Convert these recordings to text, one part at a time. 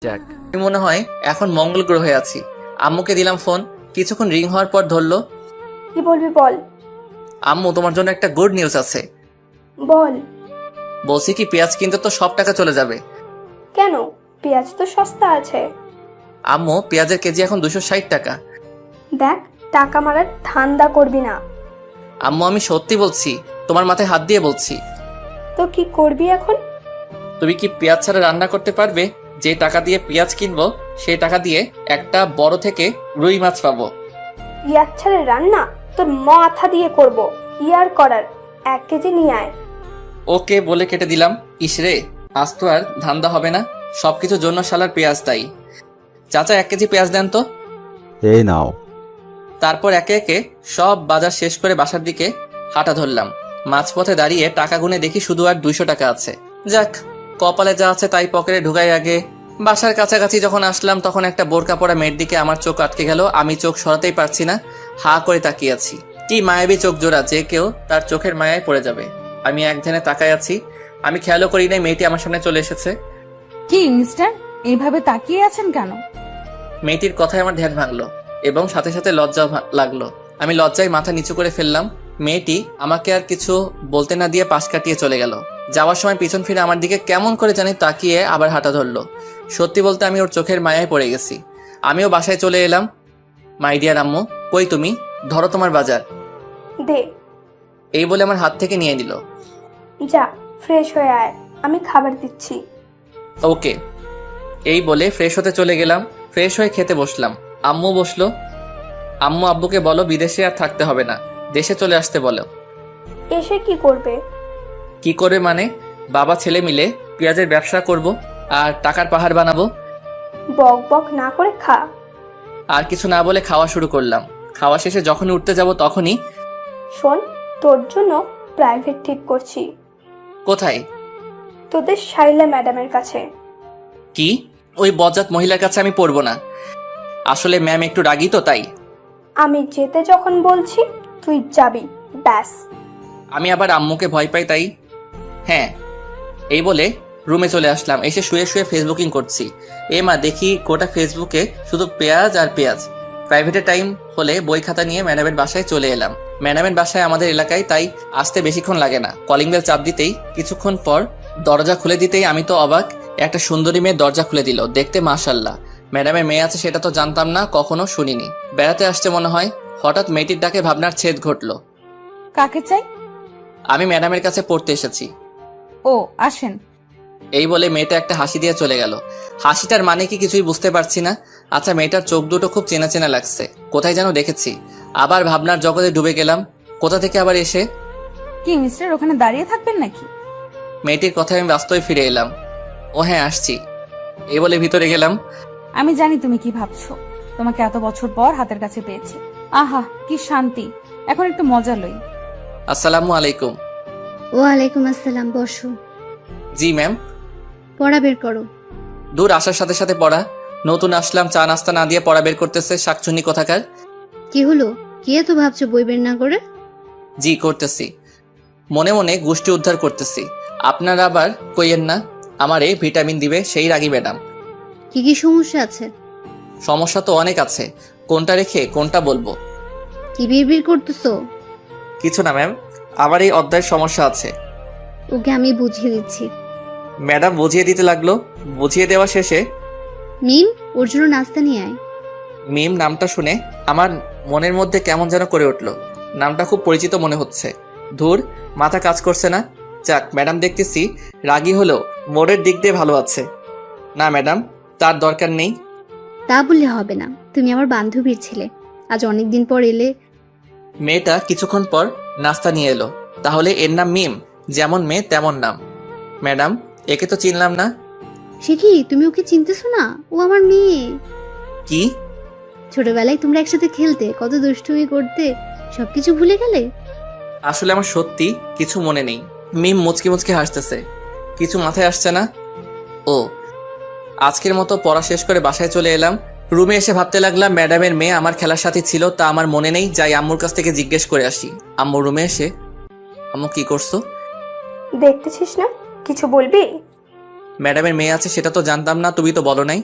যাক, আমি মনে হয় এখন মঙ্গল গ্রহে আছি। আম্মুকে দিলাম ফোন, কিছুক্ষণ রিং হওয়ার পর ধরলো। কি বলবি বল। আম্মু, তোমার জন্য একটা গুড নিউজ আছে। বল। বলছি কি, পেঁয়াজ কিনতে তো সব টাকা চলে যাবে। কেন? পেঁয়াজ তো সস্তা আছে। আম্মু, পেঁয়াজের কেজি এখন 260 টাকা। দেখ, টাকা মারার ধান্দা করবি না। আম্মু, আমি সত্যি বলছি, তোমার মাথায় হাত দিয়ে বলছি। তো কি করবি এখন? তুমি কি পেঁয়াজ ছাড়া রান্না করতে পারবে? যে টাকা দিয়ে পেঁয়াজ কিনবো সেই টাকা দিয়ে একটা বড় থেকে রুই মাছ পাবো। পেঁয়াজ ছাড়া রান্না তোর মাথা দিয়ে করব। কি আর করার, 1 কেজি নিয়ে আয়। ওকে বলে কেটে দিলাম। ইসরে, আজ তো আর ধান্দা হবে না, সবকিছুর জন্য শালার পেঁয়াজ দায়ী। চাচা, 1 কেজি পেঁয়াজ দেন তো। এই নাও। তারপর একে একে সব বাজার শেষ করে বাসার দিকে হাঁটা ধরলাম। মাঝপথে দাঁড়িয়ে টাকা গুনে দেখি শুধু আর 200 টাকা আছে। যাক, কপালে যা আছে তাই পকেটে ঢুকাই আগে। বাসার কাছাকাছি যখন আসলাম তখন একটা বোরকা পরা মেয়ের দিকে আমার চোখ আটকে গেল। আমি চোখ সরাতেই পারছি না, হা করে তাকিয়ে আছি। কি মায়াবী চোখ জোড়া, যে কেউ তার চোখের মায়ায় পড়ে যাবে। আমি এক ধ্যানে তাকায় আছি। আমি খেয়ালও করি নাই মেয়েটি আমার সামনে চলে এসেছে। কি মিস্টার, এইভাবে তাকিয়ে আছেন কেন? মেয়েটির কথায় আমার ধ্যান ভাঙলো এবং সাথে সাথে লজ্জাও লাগলো। আমি লজ্জায় মাথা নিচু করে ফেললাম। মেয়েটি আমাকে আর কিছু বলতে না দিয়ে পাশ কাটিয়ে চলে গেল। যাওয়ার সময় পিছন ফিরে আমার দিকে কেমন করে জানি তাকিয়ে আবার হাঁটা ধরলো। সত্যি বলতে আমি ওর চোখের মায়ায় পড়ে গেছি। আমিও বাসায় চলে এলাম। মাই ডিয়ার আম্মু, কই তুমি? ধরো তোমার বাজার। দে। এই বলে আমার হাত থেকে নিয়ে নিল। যা, ফ্রেশ হয়ে আয়, আমি খাবার দিচ্ছি। ওকে। এই বলে ফ্রেশ হতে চলে গেলাম। ফ্রেশ হয়ে খেতে বসলাম। আম্মু বসলো। আম্মু, আব্বুকে বলো বিদেশে আর থাকতে হবে না, দেশে চলে আসতে বলো। এসে কি করবে? কি করে মানে? বাবা ছেলে মিলে পেঁয়াজের ব্যবসা করব আর টাকার পাহাড় বানাবো। বক বক না করে খা। আর কিছু না বলে খাওয়া শুরু করলাম। খাওয়া শেষে যখনই উঠতে যাব তখনই। শোন, তোর জন্য প্রাইভেট ঠিক করছি। কোথায়? তোদের শাইলা ম্যাডামের কাছে। কি? ওই বজ্জাত মহিলার কাছে আমি পড়বো না। আসলে ম্যাম একটু রাগী তো, তাই। আমি যেতে যখন বলছি তুই যাবি, ব্যাস। আমি আবার আম্মুকে ভয় পাই, তাই। হ্যাঁ। এই বলে রুমে চলে আসলাম। এসে শুয়ে শুয়ে ফেসবুকিং করছি। মা, দেখি গোটা ফেসবুকে শুধু পেঁয়াজ আর পেঁয়াজ। প্রাইভেটের টাইম হলে বই খাতা নিয়ে ম্যাডামের বাসায় চলে এলাম। ম্যাডামের বাসায় আমাদের এলাকায়, তাই আসতে বেশিক্ষণ লাগে না। কলিং বেল চাপ দিতেই কিছুক্ষণ পর দরজা খুলে দিতেই আমি তো অবাক, একটা সুন্দরী মেয়ে দরজা খুলে দিল। দেখতে মাশাআল্লাহ। ম্যাডামের মেয়ে আছে সেটা তো জানতাম না, কখনো শুনিনি। বেড়াতে আসছে মনে হয়। হঠাৎ মেয়েটির ডাকে ভাবনার ছেদ ঘটলো। কাকে চাই? আমি ম্যাডামের কাছে পড়তে এসেছি। ও, আসেন। এই বলে মেয়েটা একটা হাসি দিয়ে চলে গেল। হাসিটার মানে কি কিছুই বুঝতে পারছি না। আচ্ছা, মেয়েটার চোখ দুটো খুব চেনা চেনা লাগছে, কোথায় যেন দেখেছি। আবার ভাবনার জগতে ডুবে গেলাম। কোথা থেকে আবার এসে। কি মিস্টার, ওখানে দাঁড়িয়ে থাকবেন নাকি? মেয়েটির কথায় আমি বাস্তবে ফিরে এলাম। ও হ্যাঁ, আসছি। এই বলে ভিতরে গেলাম। আমি জানি তুমি কি ভাবছো। তোমাকে এত বছর পর হাতের কাছে পেয়েছি। আহা, কি শান্তি। এখন একটু মজা লই। আসসালামু আলাইকুম। ওয়ালাইকুম আসসালাম, বসো। জি ম্যাম। পড়া বের করো। দূর, আসার সাথে সাথে পড়া। নতুন আসলাম, চা নাস্তা না দিয়ে পড়া বের করতেছে শাকচুন্নি কোথাকার। কি হলো? কি এত ভাবছো বই বের না করে? জি করতেছি, মনে মনে গোষ্ঠী উদ্ধার করতেছি। আপনারা আবার কইয়েন না আমারে ভিটামিন দিবে সেই রাগী ম্যাডাম। কি কি সমস্যা আছে? সমস্যা তো অনেক আছে, কোনটা রেখে কোনটা বলবো? কি বিড়বিড় করতেছো? কিছু না ম্যাম, আমার এই অধ্যায়ের সমস্যা আছে। ওকে আমি বুঝিয়ে দিচ্ছি। ম্যাডাম বুঝিয়ে দিতে লাগলো। বুঝিয়ে দেওয়া শেষে মিম, ওর জন্য নাস্তা নিয়ে আয়। মিম নামটা শুনে আমার মনের মধ্যে কেমন যেন করে উঠলো। নামটা খুব পরিচিত মনে হচ্ছে। ধুর, মাথা কাজ করছে না। যাক, ম্যাডাম দেখতেছি রাগী হলেও মোড়ের দিক দিয়ে ভালো আছে। না ম্যাডাম, তার দরকার নেই। তা বললে হবে না, তুমি আমার বান্ধবীর ছেলে। আজ অনেকদিন পর এলে। মেয়েটা কিছুক্ষণ পর নাস্তা নিয়ে এলো। তাহলে এর নাম মিম, যেমন মেয়ে তেমন নাম। ম্যাডাম, একে তো চিনলাম না। সে কি, তুমি ওকে চিনতেছো না? ও আমার মেয়ে। কি? ছোটবেলায় তোমরা একসাথে খেলতে, কত দুষ্টুমি করতে, সবকিছু ভুলে গেলে? আসলে আমার সত্যি কিছু মনে নেই। মিম মুচকি মুচকি হাসতেছে। কিছু মাথায় আসছে না। ও, আজকের মতো পড়া শেষ করে বাসায় চলে এলাম। রুমে এসে ভাবতে লাগলাম ম্যাডামের মেয়ে আমার খেলার সাথী ছিল, তা আমার মনে নেই। যাই আম্মুর কাছ থেকে জিজ্ঞেস করে আসি। আম্মু রুমে এসে, আম্মু কি করছো? দেখতেছিস না, কিছু বলবি? ম্যাডামের মেয়ে আছে সেটা তো জানতাম না, তুমি তো বলো নাই।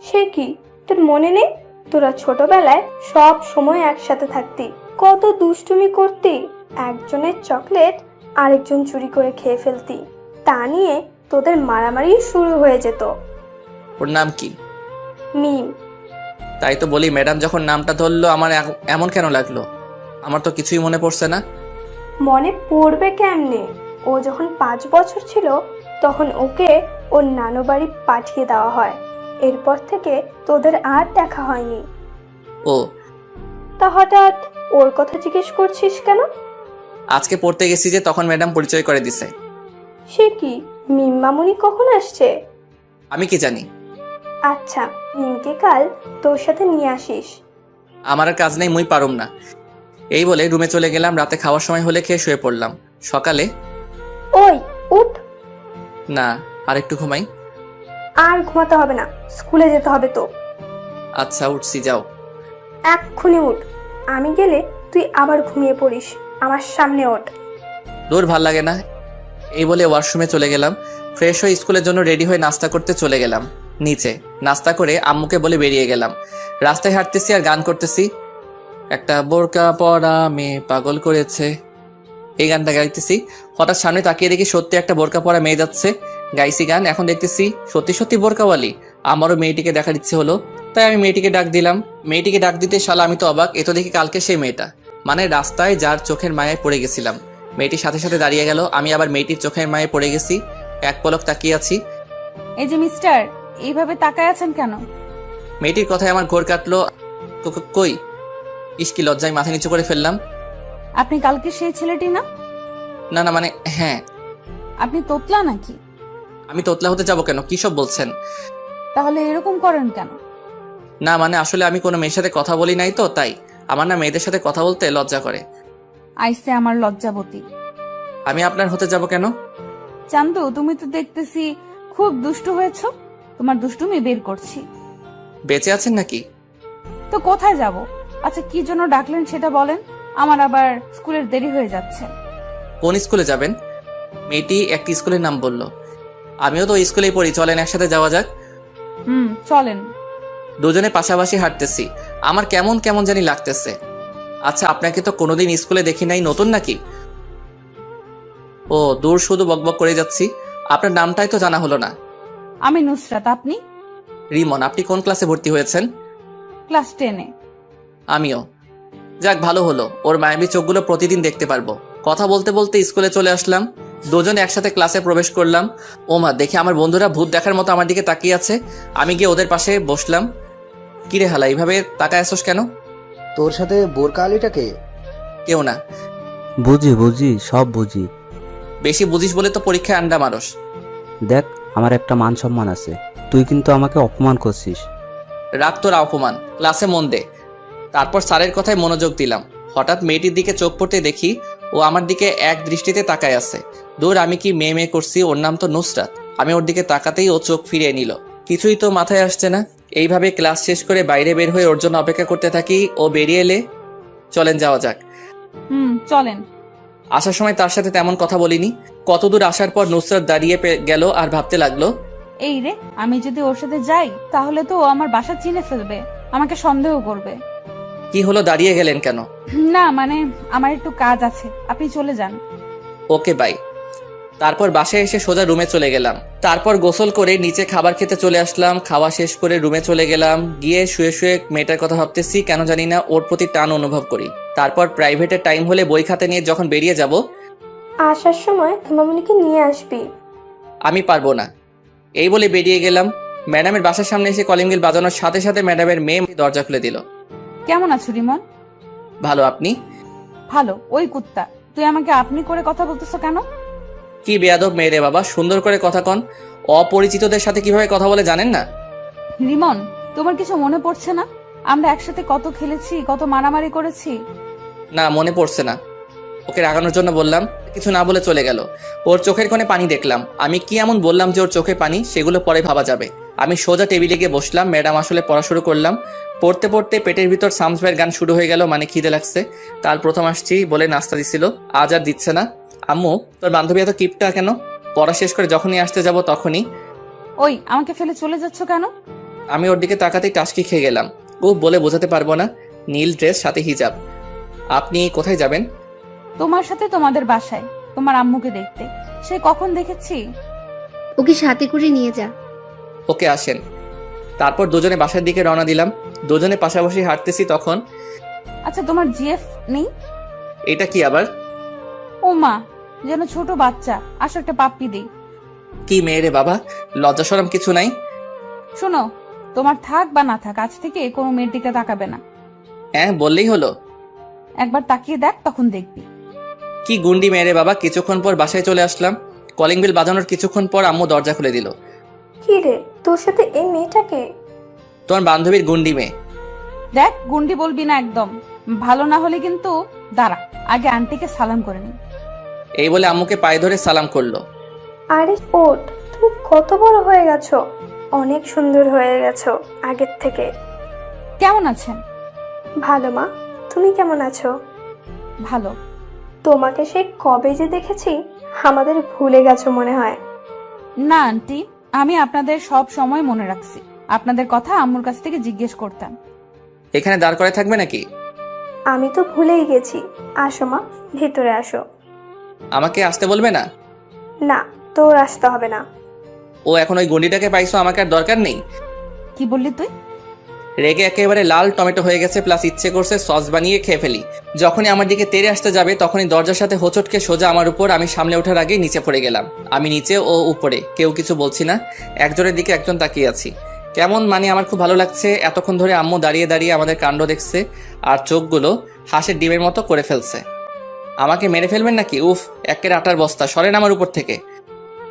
সে কি, তোর মনে নেই? তোরা ছোটবেলায় সব সময় একসাথে থাকতি, কত দুষ্টুমি করতি, একজনের চকলেট আরেকজন চুরি করে খেয়ে ফেলতি, তা নিয়ে তোদের মারামারি শুরু হয়ে যেত। ওর নাম কি? মিম। তাই তো বলি, ম্যাডাম যখন নামটা ধরলো আমার এমন কেন লাগলো? আমার তো কিছুই মনে পড়ছে না। মনে পড়বে কেমনে? ও যখন 5 বছর ছিল তখন ওকে ওর নানু বাড়ি পাঠিয়ে দেওয়া হয়। এরপর থেকে তোদের আর দেখা হয়নি। ও, তা হঠাৎ ওর কথা জিজ্ঞেস করছিস কেন? আজকে পড়তে গেছি যে তখন ম্যাডাম পরিচয় করে দিছে। সে কি, মিম মামুনি কখন আসছে? আমি কি জানি? আচ্ছা, মিমকে কাল তোর সাথে নিয়ে আসিস। আমার আর কাজ নেই, মুই পারুম না। এই বলে রুমে চলে গেলাম। রাতে খাওয়ার সময় হলে খেয়ে শুয়ে পড়লাম। সকালে ওই উঠ। না, আর একটু ঘুমাই। আর ঘুমাতে হবে না, স্কুলে যেতে হবে তো। আচ্ছা উঠছি, যাও। এক্ষুনি উঠ, আমি গেলে তুই আবার ঘুমিয়ে পড়িস। আমার সামনে ওঠ। দূর, ভাল লাগে না। এই বলে ওয়াশরুমে চলে গেলাম। ফ্রেশ হয়ে স্কুলের জন্য রেডি হয়ে নাস্তা করতে চলে গেলাম নিচে। নাস্তা করে আম্মুকে বলে বেরিয়ে গেলাম। রাস্তায় হাঁটতেছি আর গান করতেছি। একটা বোরকা পরা মেয়ে পাগল করেছে, এই গানটা গাইতেছি। হঠাৎ সামনে তাকিয়ে দেখি সত্যি একটা বোরকা পরা মেয়ে যাচ্ছে। গাইছি গান, এখন দেখতেছি সত্যি সত্যি বোরকাওয়ালি। আমারও মেয়েটিকে দেখার ইচ্ছে হলো, তাই আমি মেয়েটিকে ডাক দিলাম। মেয়েটিকে ডাক দিতে শালা আমি তো অবাক, এ তো দেখি কালকে সেই মেয়েটা, মানে রাস্তায় যার চোখের মায়ায় পড়ে গেছিলাম। মেয়েটির সাথে সাথে দাঁড়িয়ে গেল। আমি আবার মেয়েটির চোখের মায়ায় পড়ে গেছি। এক পলক তাকিয়ে আছি। এই যে মিস্টার, এইভাবে তাকায় আছেন কেন? মেয়েটির কথায় আমার ঘোর কাটলো। কই, ইস্কি লজ্জায় মাথা নিচু করে ফেললাম। আপনি কালকে সেই ছেলেটি না? না না, মানে হ্যাঁ। আপনি তোতলা নাকি? আমি তোতলা হতে যাবো কেন? কি সব বলছেন? তাহলে এরকম করেন কেন? না মানে আসলে আমি কোনো মেয়ের সাথে কথা বলি নাই তো, তাই আমার না মেয়েদের সাথে কথা বলতে লজ্জা করে। আইসে আমার লজ্জাবতী। আমি আপনার হতে যাব কেন? চান্দু, তুমি তো দেখতেছি খুব দুষ্টু হয়েছো। তোমার দুষ্টুমি বের করছি। বেঁচে আছেন নাকি? তো কোথায় যাব? আচ্ছা, কি জন্য ডাকলেন সেটা বলেন। আমার আবার স্কুলের দেরি হয়ে যাচ্ছে। কোন স্কুলে যাবেন? মেয়েটি একটি স্কুলের নাম বলল। আমিও তো ওই স্কুলেই পড়ি, চলেন একসাথে যাওয়া যাক। চলেন। দুজনে পাশাপাশি হাঁটতেছি। আমার কেমন কেমন জানি লাগতেছে। আচ্ছা, আপনাকে তো কোনোদিন স্কুলে দেখি নাই, নতুন নাকি? ও দূর, শুধু বকবক করে যাচ্ছি। আপনার নামটাই তো জানা হলো না। আমি নুসরাত, আপনি? রিমন। আপনি কোন ক্লাসে ভর্তি হয়েছেন? ক্লাস 10-এ। আমিও। যাক, ভালো হলো, ওর মায়াবী চোখগুলো প্রতিদিন দেখতে পারবো। কথা বলতে বলতে স্কুলে চলে আসলাম। দুজনে একসাথে ক্লাসে প্রবেশ করলাম। ওমা, দেখে আমার বন্ধুরা ভূত দেখার মতো আমার দিকে তাকিয়ে আছে। আমি গিয়ে ওদের পাশে বসলাম। কিরে হালা, এইভাবে তাকায় আসোস কেন? তোর সাথে বোরকা আলীটাকে? কেউ না। বুঝি সব বুঝি। বেশি বুঝিস বলে তো পরীক্ষায় আন্ডা মারস। দেখ, আমার একটা মান সম্মান আছে, তুই কিন্তু আমাকে অপমান করছিস। রাগ তোর অপমান, ক্লাসে মন দে। তারপর স্যারের কথায় মনোযোগ দিলাম। হঠাৎ মেয়েটির দিকে চোখ পড়তে দেখি ও আমার দিকে এক দৃষ্টিতে তাকায় আছে। দূর, আমি কি মেয়ে করছি? ওর নাম তো নুসরাত। আমি ওর দিকে তাকাতেই ও চোখ ফিরিয়ে নিল। কিছুই তো মাথায় আসছে না। এইভাবে ক্লাস শেষ করে বাইরে বের হয়ে ওর জন্য অপেক্ষা করতে থাকি। ও বেরিয়ে এলে চলেন যাওয়া যাক। চলেন। আসার সময় তার সাথে তেমন কথা বলিনি। কতদূর আসার পর নুসরাত দাঁড়িয়ে গেল আর ভাবতে লাগলো, এই রে, আমি যদি ওর সাথে যাই তাহলে তো ও আমার বাসা চিনে ফেলবে, আমাকে সন্দেহ করবে। কি হলো, দাঁড়িয়ে গেলেন কেন? না মানে আমার একটু কাজ আছে, আপনি চলে যান। Okay bye. তারপর বাসায় এসে সোজা রুমে চলে গেলাম। তারপর গোসল করে নিচে খাবার খেতে চলে আসলাম। খাওয়া শেষ করে রুমে চলে গেলাম। গিয়ে শুয়ে শুয়ে মেয়েটার কথা ভাবতেছি। কেন জানি না ওর প্রতি টান অনুভব করি। তারপর প্রাইভেটের টাইম হলে বই খাতা নিয়ে যখন বেরিয়ে যাব, আসার সময় মামুনিকে নিয়ে আসবি। আমি পারবো না, এই বলে বেরিয়ে গেলাম। ম্যাডামের বাসার সামনে এসে কলিং বেল বাজানোর সাথে সাথে ম্যাডামের মেয়ে দরজা খুলে দিল। কেমন আছো রিমন? ভালো, আপনি? ভালো। ওই কুত্তা, তুই আমাকে আপনি করে কথা বলতেছো কেন? কি বেয়াদব মেয়ে রে বাবা, সুন্দর করে কথা কন। অপরিচিতদের সাথে কিভাবে কথা বলে জানেন না? রিমন, তোমার কিছু মনে পড়ছে না? আমরা একসাথে কত খেলেছি, কত মারামারি করেছি। না, মনে পড়ছে না। ওকে রাগানোর জন্য বললাম, কিছু না বলে চলে গেল। ওর চোখের কোণে পানি দেখলাম। আমি কি এমন বললাম যে ওর চোখে পানি? সেগুলো পরে ভাবা যাবে। আমি সোজা টেবিলে গিয়ে বসলাম। ম্যাডাম আসলে পড়া শুরু করলাম। পড়তে পড়তে পেটের ভিতর সামসবের গান শুরু হয়ে গেল, মানে খিদে লাগছে। কাল প্রথম আসছি বলে নাস্তা দিছিল, আজ আর দিচ্ছে না। আম্মু, তোর বান্ধবী এত কিপটা কেন? পড়া শেষ করে যখনই আসতে যাব তখনই ওই আমাকে ফেলে চলে যাচ্ছ কেন? আমি ওর দিকে তাকাতেই টাসকি খেয়ে গেলাম। ও বলে বোঝাতে পারবো না। নীল ড্রেস, সাথে হিজাব। আপনি কোথায় যাবেন? তোমার সাথে তোমাদের বাসায়, তোমার আম্মুকে দেখতে। সে কখন দেখেছি। ওকে সাথে করে নিয়ে যা। ওকে, আসেন। তারপর দুজনে বাসার দিকে রওনা দিলাম। দুজনে পাশাপাশি হাঁটতেছি তখন। আচ্ছা, তোমার জিএফ নেই? এটা কি আবার? ও মা, যেন ছোট বাচ্চা। আসো একটা পাপ্পি দেই। কি মেয়ে রে বাবা, লজ্জা শরম কিছু নাই? শোনো, তোমার থাক বা না থাক, আজ থেকে কোনো মেয়ের দিকে তাকাবে না। হ্যাঁ, বললেই হলো। একবার তাকিয়ে দেখ, তখন দেখবি। কি গুন্ডি মেয়ে রে বাবা। কিছুক্ষণ পর বাসায় চলে আসলাম। কলিং বেল বাজানোর কিছুক্ষণ পর আম্মু দরজা খুলে দিল। কি রে, তোর সাথে এই মেয়েটাকে? তোমার বান্ধবীর গুন্ডি মেয়ে। দেখ, গুন্ডি বলবি না একদম। ভালো না হলে কিন্তু দাঁড়া, আগে আন্টিকে সালাম করে নি। এই বলে আম্মুকে পায়ে ধরে সালাম করলো। আরে ওঠ, তুমি কত বড় হয়ে গেছো, অনেক সুন্দর হয়ে গেছো আগের থেকে। কেমন আছেন? ভালো মা, তুমি কেমন আছো? ভালো। তোমাকে সে কবে যে দেখেছি, আমাদের ভুলে গেছো মনে হয়। না আন্টি, আমি আপনাদের সব সময় মনে রাখছি। আপনাদের কথা আম্মুর কাছ থেকে জিজ্ঞেস করতাম। এখানে দাঁড় করে থাকবে নাকি? আমি তো ভুলেই গেছি। আসো মা, ভেতরে আসো। আমাকে আসতে বলবে না? না, তোর আসতে হবে না। ও এখন ওই গুন্ডিটাকে পাইছো, আমাকে আর দরকার নেই। কি বললি তুই? রেগে একেবারে লাল টমেটো হয়ে গেছে, প্লাস ইচ্ছে করছে সস বানিয়ে খেয়ে ফেলি। যখনই আমার দিকে তেড়ে আসতে যাবে তখনই দরজার সাথে হোঁচটকে সোজা আমার উপর। আমি সামলে ওঠার আগেই নিচে পড়ে গেলাম। আমি নিচে, ও উপরে, কেউ কিছু বলছি না। একজনের দিকে একজন তাকিয়ে আছি। কেমন মানে আমার খুব ভালো লাগছে। এতক্ষণ ধরে আম্মু দাঁড়িয়ে দাঁড়িয়ে আমাদের কাণ্ড দেখছে আর চোখগুলো হাঁসের ডিমের মতো করে ফেলছে। আমাকে মেরে ফেলবেন নাকি? উফ, একের আটার বস্তা, সরেন আমার উপর থেকে।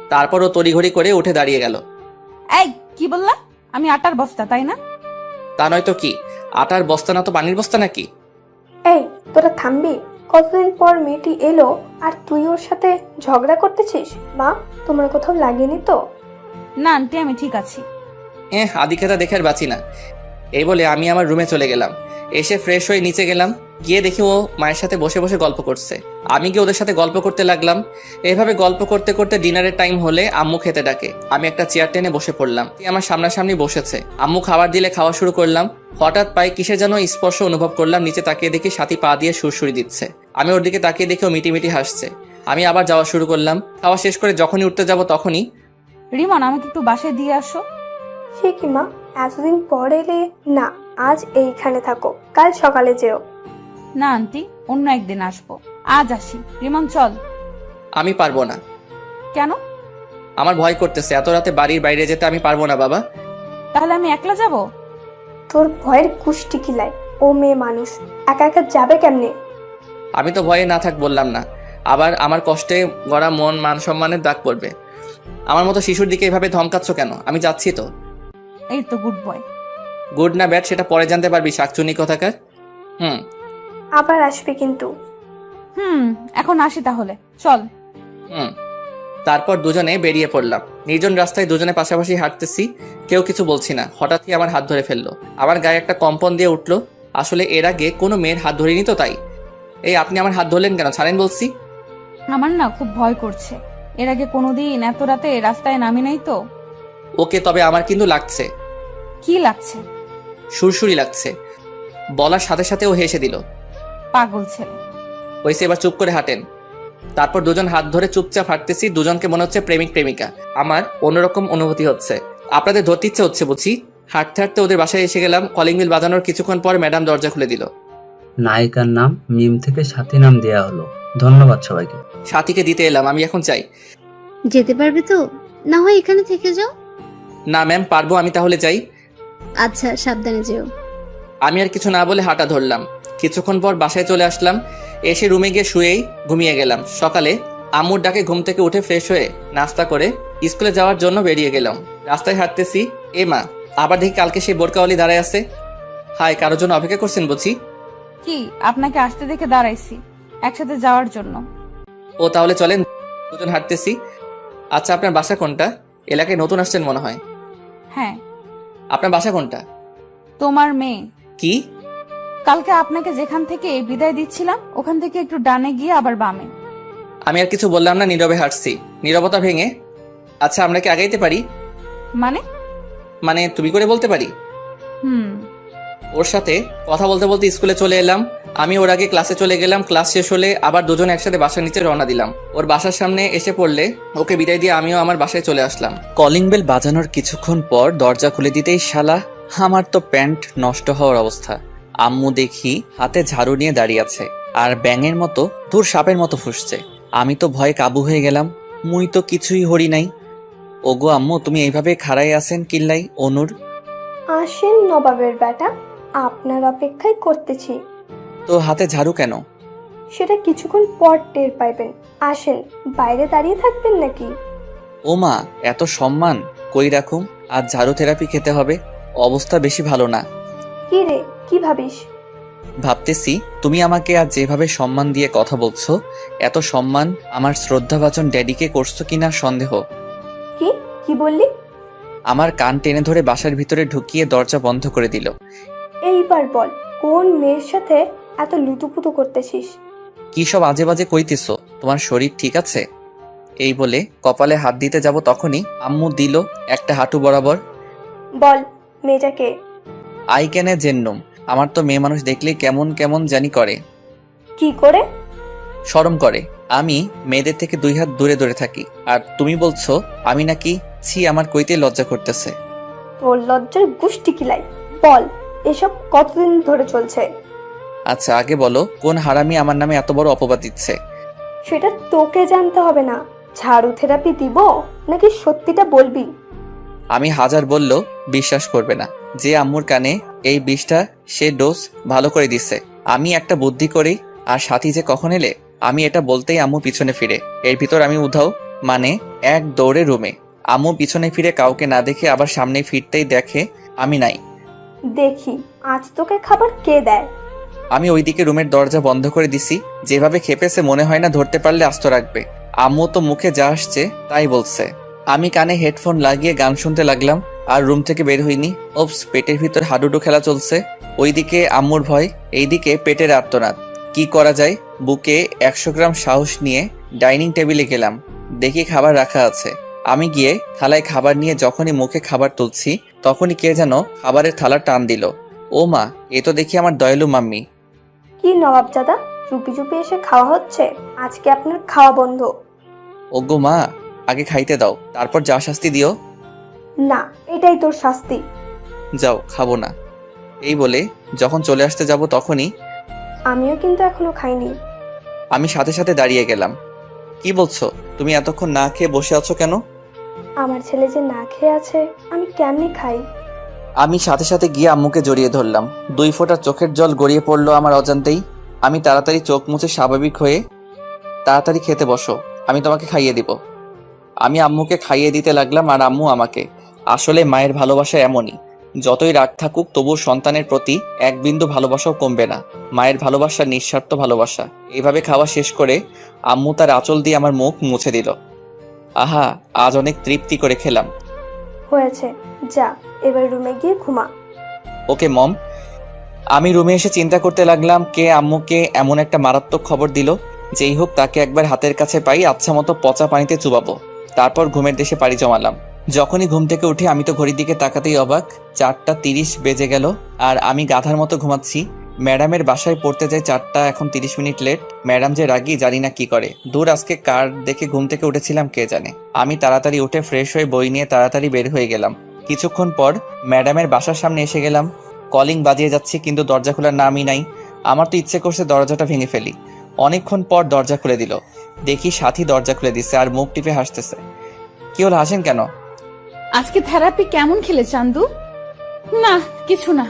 তারপর ও তড়িঘড়ি করে উঠে দাঁড়িয়ে গেল। এই কি বললা? আমি আটার বস্তা, তাই না? তা নয়তো কি, আটার বস্তা না তো পানির বস্তা নাকি? এই, তোরা থামবি? কতদিন পর মেয়েটি এলো আর তুই ওর সাথে ঝগড়া করতেছিস? মা, তোমার কোথাও লাগেনি তো? না আন্টি, আমি ঠিক আছি। আদিক্ষেতা দেখে আর বাঁচি না। এই বলে আমি আমার রুমে চলে গেলাম। এসে ফ্রেশ হয়ে নিচে গেলাম। গিয়ে দেখি ও মায়ের সাথে বসে বসে গল্প করছে। আমি গিয়ে ওদের সাথে গল্প করতে লাগলাম। এভাবে গল্প করতে করতে ডিনারের টাইম হলে আম্মু খেতে ডাকে। আমি একটা চেয়ার টেনে বসে পড়লাম। আমার সামনাসামনি বসেছে। আম্মু খাবার দিলে খাওয়া শুরু করলাম। হঠাৎ পায়ে কিসের যেন স্পর্শ অনুভব করলাম। নিচে তাকিয়ে দেখি সাথী পা দিয়ে সুরসুরি দিচ্ছে। আমি ওর দিকে তাকিয়ে দেখি ও মিটিমিটি হাসছে। আমি আবার যাওয়া শুরু করলাম। খাওয়া শেষ করে যখনই উঠতে যাব তখনই, রিমন, আমাকে একটু বাসায় দিয়ে আসো। সে কি মা, এতদিন পর এলে? না, আজ এইখানে থাকো, কাল সকালে যেও। না আন্টি, অন্য একদিন আসবো। আজ আসি। রিমন চল। আমি পারবো না। কেন? আমার ভয় করতেছে। এত রাতে বাড়ির বাইরে যেতে আমি পারবো না বাবা। তাহলে আমি একলা যাব? তোর ভয়ের কুষ্টি কিলায়, ও মেয়ে মানুষ একা একা যাবে কেমনে? আমি তো ভয়ে না থাক বললাম না। আবার আমার কষ্টে গড়া মন, মান সম্মানের দাগ পড়বে। আমার মতো শিশুর দিকে এভাবে ধমকাচ্ছ কেন? আমি যাচ্ছি তো। এই তো গুড বয়। গুড না ব্যাড সেটা পরে জানতে পারবি, শাকচুনি কোথাকার। আবার আসবে কিন্তু। এখন আসি তাহলে, চল। তারপর দুজনে বেরিয়ে পড়লাম। নির্জন রাস্তায় দুজনে পাশাপাশি হাঁটতেছি। কেউ কিছু বলছি না। হঠাৎই আমার হাত ধরে ফেললো। আমার গায়ে একটা কম্পন দিয়ে উঠলো। আসলে এর আগে কোনো মেয়ের হাত ধরিনি তো, তাই। এই আপনি আমার হাত ধরলেন কেন? ছাড়েন বলছি। আমার না খুব ভয় করছে। এর আগে কোনোদিন এত রাতে রাস্তায় নামি নাই তো। ওকে, তবে আমার কিন্তু লাগছে। কি লাগছে? সুরসুরি লাগছে। বলার সাথে সাথে ও হেসে দিল। পাগল ছেলে। হয়েছে, এবার চুপ করে হাঁটেন। তারপর দুজন হাত ধরে চুপচাপ হাঁটতেছি। দুজনকে মনে হচ্ছে প্রেমিক প্রেমিকা। আমার অন্যরকম অনুভূতি হচ্ছে। আপনাদের ধরতে ইচ্ছে হচ্ছে বুঝি। হাঁটতে হাঁটতে ওদের বাসায় এসে গেলাম। কলিং বেল বাজানোর কিছুক্ষণ পর ম্যাডাম দরজা খুলে দিল। নায়িকার নাম মিম থেকে সাথী নাম দেয়া হলো। ধন্যবাদ সবাইকে। সাথীকে দিতে এলাম। আমি এখন চাই। যেতে পারবে তো? না হয় এখানে থেকে যাও। না ম্যাম, পারবো। আমি তাহলে যাই। আচ্ছা, সাবধানে যেও। আমি আর কিছু না বলে হাঁটা ধরলাম। কিছুক্ষণ পর বাসায় চলে আসলাম। এসে রুমে গিয়ে শুয়েই ঘুমিয়ে গেলাম। সকালে আম্মুর ডাকে ঘুম থেকে উঠে ফ্রেশ হয়ে নাস্তা করে স্কুলে যাওয়ার জন্য বেরিয়ে গেলাম। রাস্তায় হাঁটতেছি। এ মা, আবার দেখি কালকে সেই বোরকাওয়ালি দাঁড়ায় আছে। হাই, কারোর জন্য অপেক্ষা করছেন বুঝি? কি, আপনাকে আসতে দেখে দাঁড়াইছি একসাথে যাওয়ার জন্য। ও তাহলে চলেন, দুজন হাঁটতেছি। আচ্ছা, আপনার বাসা কোনটা? এলাকায় নতুন আসছেন মনে হয়। হ্যাঁ। আপনার বাসা কোনটা? তোমার মেয়ে। কি? কালকে আপনাকে যেখান থেকে বিদায় দিচ্ছিলাম ওখান থেকে একটু ডানে গিয়ে আবার বামে। আমি আর কিছু বললাম না, নীরবে হাঁটছি। নীরবতা ভেঙে, আচ্ছা আমরা কি আগাইতে পারি? মানে? মানে তুমি করে বলতে পারি। হুম। ওর সাথে কথা বলতে বলতে স্কুলে চলে এলাম। আমি ওর আগে ক্লাসে চলে গেলাম। ক্লাস শেষ হলে আবার দুজনে একসাথে বাসার নিচে রওনা দিলাম। ওর বাসার সামনে এসে পড়লে ওকে বিদায় দিয়ে আমিও আমার বাসায় চলে আসলাম। কলিং বেল বাজানোর কিছুক্ষণ পর দরজা খুলে দিতেই শালা, আমার তো প্যান্ট নষ্ট হওয়ার অবস্থা। আম্মু দেখি হাতে ঝাড়ু নিয়ে দাঁড়িয়ে আছে আর ব্যাঙের মতো দূর সাপের মতো ফুসছে। আমি তো ভয়ে কাবু হয়ে গেলাম। মুই তো কিছুই হরি নাই। ওগো আম্মু, তুমি এইভাবে খাড়াই আছেন কিল্লাই? অনুর, আসেন নবাবের বেটা, আপনার অপেক্ষায় করতেছি। তো হাতে ঝাড়ু কেন? সেটা কিছুক্ষণ পর টের পাইবেন। আসেন, বাইরে দাঁড়িয়ে থাকবেন নাকি? ও মা, এত সম্মান কই রাখুম? আজ ঝাড়ু থেরাপি খেতে হবে। অবস্থা বেশি ভালো না। কি রে, কি ভাবিস? ভাবতেছি তুমি আমাকে আজ যেভাবে সম্মান দিয়ে কথা বলছো, এত সম্মান আমার শ্রদ্ধাভাজন ড্যাডিকে করছো কিনা সন্দেহ। কি কি বললি? আমার কান টেনে ধরে বাসার ভিতরে ঢুকিয়ে দরজা বন্ধ করে দিল। এইবার বল, কোন মেয়ের সাথে এত লুতুপুতু করতেছিস? কি সব আজে বাজে কইতেছো? তোমার শরীর ঠিক আছে? এই বলে কপালে হাত দিতে যাব তখনই আম্মু দিল একটা হাঁটু বরাবর। বল, মেয়েটাকে? আই ক্যানে জেন্নুম। আমার তো মেয়ে মানুষ দেখলেই কেমন কেমন জানি করে। কি করে? শরম করে। আমি মেয়েদের থেকে 2 হাত দূরে দূরে থাকি, আর তুমি বলছো আমি নাকি? ছি, আমার কইতে লজ্জা করতেছে। তোর লজ্জার গুষ্টি কিলাই। বল, এসব কতদিন ধরে চলছে? আচ্ছা আগে বলো, কোন হারামি আমার নামে এত বড় অপবাদ দিচ্ছে? সেটা তোকে জানতে হবে না। ঝাড়ু থেরাপি দিব নাকি সত্যিটা বলবি? আমি হাজার বললেও বিশ্বাস করবে না। যে আম্মুর কানে এই বিষটা, সে ডোজ ভালো করে দিচ্ছে। আমি একটা বুদ্ধি করি। আর সাথী যে কখন এলে, আমি এটা বলতেই আম্মু পিছনে ফিরে। এর ভিতর আমি উধাও, মানে এক দৌড়ে রুমে। আম্মু পিছনে ফিরে কাউকে না দেখে আবার সামনে ফিরতেই দেখে আমি নাই। দেখি আজ তোকে খাবার কে দেয়। আমি ওইদিকে রুমের দরজা বন্ধ করে দিছি। যেভাবে খেপেছে মনে হয় না ধরতে পারলে আস্ত রাখবে। আম্মু তো মুখে যা আসছে তাই বলছে। আমি কানে হেডফোন লাগিয়ে গান শুনতে লাগলাম আর রুম থেকে বের হইনি। ওপস, পেটের ভিতর হাডুডু খেলা চলছে। ওইদিকে আম্মুর ভয়, এইদিকে পেটের আর্তনাদ। কি করা যায়? বুকে 100 গ্রাম সাহস নিয়ে ডাইনিং টেবিলে গেলাম। দেখি খাবার রাখা আছে। আমি গিয়ে থালায় খাবার নিয়ে যখনই মুখে খাবার তুলছি, তখনই কে যেন খাবারের থালা টান দিল। ও মা, এ তো দেখি আমার দয়ালু মাম্মি। কি নবাবজাদা, চুপি চুপি এসে খাওয়া হচ্ছে? আজকে আপনার খাওয়া বন্ধ। ওগো মা, আগে খাইতে দাও, তারপর যা শাস্তি দিও। না, এটাই তোর শাস্তি। যাও, খাবো না। এই বলে যখন চলে আসতে যাব তখনই আমিও কিন্তু এখনো খাইনি। আমি সাথে সাথে দাঁড়িয়ে গেলাম। কি বলছো? তুমি এতক্ষণ না খেয়ে বসে আছো কেন? আমার ছেলে যে না খেয়ে আছে, আমি কেমনি খাই? আমি সাথে সাথে গিয়ে আম্মুকে জড়িয়ে ধরলাম। 2 ফোঁটা চোখের জল গড়িয়ে পড়লো আমার অজান্তেই। আমি তাড়াতাড়ি চোখ মুছে স্বাভাবিক হয়ে, তাড়াতাড়ি খেতে বসো, আমি তোমাকে খাইয়ে দিব। আমি আম্মুকে খাইয়ে দিতে লাগলাম আর আম্মু আমাকে। আসলে মায়ের ভালোবাসা এমনই, যতই রাগ থাকুক তবু সন্তানের প্রতি এক বিন্দু ভালোবাসাও কমবে না। মায়ের ভালোবাসা নিঃস্বার্থ ভালোবাসা। এইভাবে খাওয়া শেষ করে আম্মু তার আঁচল দিয়ে আমার মুখ মুছে দিল। আহা, আজ অনেক তৃপ্তি করে খেলাম। হয়েছে, যা এবার রুমে গিয়ে ঘুমা। ওকে মম। আমি রুমে এসে চিন্তা করতে লাগলাম, কে আম্মুকে এমন একটা মারাত্মক খবর দিল। যেই হোক, তাকে একবার হাতের কাছে পাই আচ্ছা মতো পচা পানিতে চুবাবো। তারপর ঘুমের দেশে পাড়ি জমালাম। যখনই ঘুম থেকে উঠে আমি তো ঘড়ির দিকে তাকাতেই অবাক। 4:30 বেজে গেল আর আমি গাধার মতো ঘুমাচ্ছি। ম্যাডামের বাসায় পড়তে যাই 4টা, এখন 30 মিনিট লেট। ম্যাডাম যে রাগি, জানি না কি করে। দূর, আজকে কার দেখে ঘুম থেকে উঠেছিলাম কে জানে। আমি তাড়াতাড়ি উঠে ফ্রেশ হয়ে বই নিয়ে তাড়াতাড়ি বের হয়ে গেলাম। কিছুক্ষণ পর ম্যাডামের বাসার সামনে এসে গেলাম। কলিং বাজিয়ে যাচ্ছে কিন্তু দরজা খোলার নামই নাই। আমার তো ইচ্ছে করছে দরজাটা ভেঙে ফেলি। অনেকক্ষণ পর দরজা খুলে দিল। দেখি সাথী দরজা খুলে দিচ্ছে আর মুখ টিপে হাসতেছে। কি হলো, হাসেন কেন? আজকে থেরাপি কেমন খেলে চান্দু? না, কিছু না।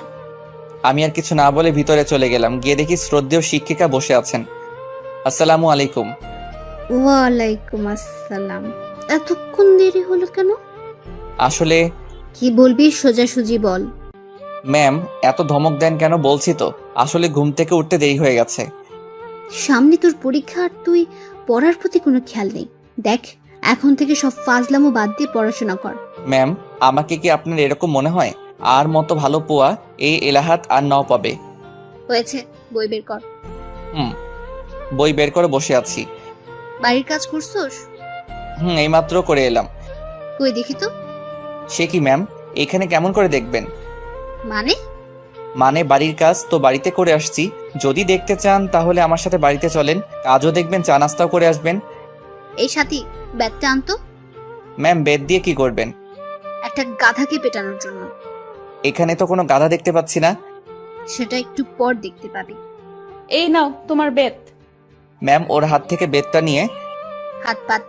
আমি আর কিছু না বলে ভিতরে চলে গেলাম। গিয়ে দেখি শ্রদ্ধেয় শিক্ষিকা বসে আছেন। আসসালামু আলাইকুম। ওয়ালাইকুম আসসালাম। এতক্ষণ দেরি হলো কেন? আসলে কি বলবি সোজাসুজি বল। ম্যাম, এত ধমক দেন কেন? বলছি তো, আসলে ঘুম থেকে উঠতে দেরি হয়ে গেছে। সামনে তোর পরীক্ষা আর তুই পড়ার প্রতি কোনো খেয়াল নেই। দেখ, এখন থেকে সব ফাজলামো বাদ দিয়ে পড়াশোনা কর। ম্যাম, আমাকে কি আপনার এরকম মনে হয়? আর মতো ভালো পোয়া এই এলাহাত আর নাও পাবে। হয়েছে, বই বের কর। বই বের করে বসে আছি। বাড়ির কাজ করছোস? এইমাত্র করে এলাম। কই দেখি তো। সে কি ম্যাম, এখানে কেমন করে দেখবেন? মানে? মানে বাড়ির কাজ তো বাড়িতে করে আসছি, যদি দেখতে চান তাহলে আমার সাথে বাড়িতে চলেন, কাজও দেখবেন, চা নাস্তাও করে আসবেন। এই সাথী, ব্যাগটা আনতো। ম্যাম বেদ দিয়ে কি করবেন? একটা গাধাকে পেটানোর জন্য। এখানে তো কোনো গাধা দেখতে পাচ্ছি না। সেটা একটু পর দেখতে পাবি। এই নাও তোমার বেত। ম্যাম ওর হাত থেকে বেদটা নিয়ে, হাত পাত।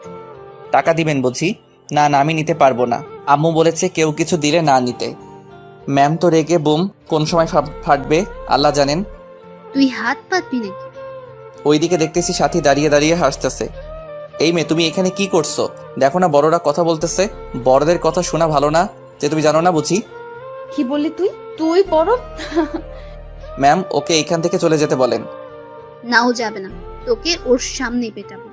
টাকা দিবেন বুঝি? না না, আমি নিতে পারবো না, আম্মু বলেছে কেউ কিছু দিলে না নিতে। ম্যাম তো রেগে বুম, কোন সময় ফাটবে আল্লাহ জানেন। তুই হাত পাতবি নাকি? ওইদিকে দেখতেছি সাথী দাঁড়িয়ে দাঁড়িয়ে হাসতেছে। এই মেয়ে, তুমি এখানে কি করছো? দেখো না বড়রা কথা বলতেছে, বড়দের কথা শোনা ভালো না, যে তুমি জানো না বুঝি? কি বললি তুই? তুই বড়? ম্যাম ওকে এইখান থেকে চলে যেতে বলেন। নাও যাবে না, তোকে ওর সামনে পেটাবো।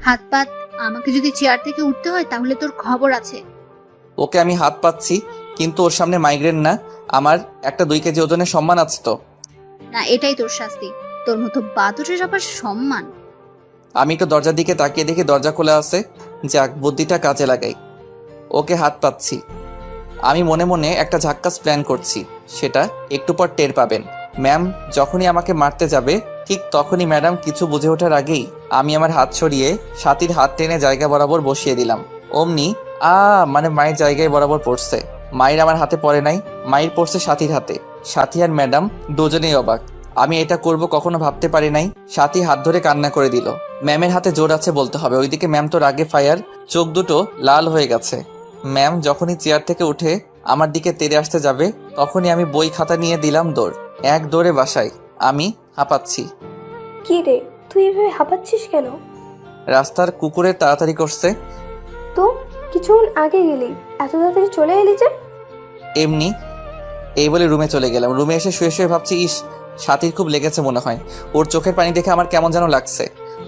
হাত পাত। আমাকে যদি চেয়ার থেকে উঠতে হয় তাহলে তোর খবর আছে। ওকে আমি হাত পাচ্ছি, কিন্তু ওর সামনে মাইগ্রেন না, আমার একটা 2 কেজি ওজনের সম্মান আছে তো। না, এটাই তোর শাস্তি। তোর মতো বাদরের আবার সম্মান? আমি একটু দরজার দিকে তাকিয়ে দেখি দরজা খোলা আছে, যাক বুদ্ধিটা কাজে লাগাই। ওকে হাত পাচ্ছি। আমি মনে মনে একটা ঝাক্কাস প্ল্যান করছি, সেটা একটু পর টের পাবেন। ম্যাম যখনই আমাকে মারতে যাবে ঠিক তখনই ম্যাডাম কিছু বুঝে ওঠার আগেই আমি আমার হাত সরিয়ে সাথীর হাত টেনে জায়গা বরাবর বসিয়ে দিলাম। অমনি মানে মায়ের জায়গায় বরাবর পড়ছে। মায়ের আমার হাতে পড়ে নাই, মায়ের পড়ছে সাথীর হাতে। সাথী আর ম্যাডাম দুজনেই অবাক। আমি এটা করব কখনো ভাবতে পারি নাই। সাথী হাত ধরে কান্না করে দিল। ম্যামের হাতে জোর আছে বলতে হবে, ওইদিকে ম্যাম তো রাগে ফায়ার, চোখ দুটো লাল হয়ে গেছে। ম্যাম যখনই চেয়ার থেকে উঠে আমার দিকে তেড়ে আসতে যাবে তখনই আমি বই খাতা নিয়ে দিলাম দৌড়। এক দৌড়ে বাসায়। আমি হাঁপাচ্ছি। কি রে, তুই এভাবে হাঁপাচ্ছিস কেন? রাস্তার কুকুরের তাড়াতাড়ি করছে। তো কিছুক্ষণ আগে গেলি, এত তাড়াতাড়ি চলে এলি যে? এমনি। এই বলে রুমে চলে গেলাম। রুমে এসে শুয়ে শুয়ে ভাবছি, ইস সাথীর খুব লেগেছে মনে হয়। ওর চোখের পানি দেখে আমার কেমন যেন লাগছে।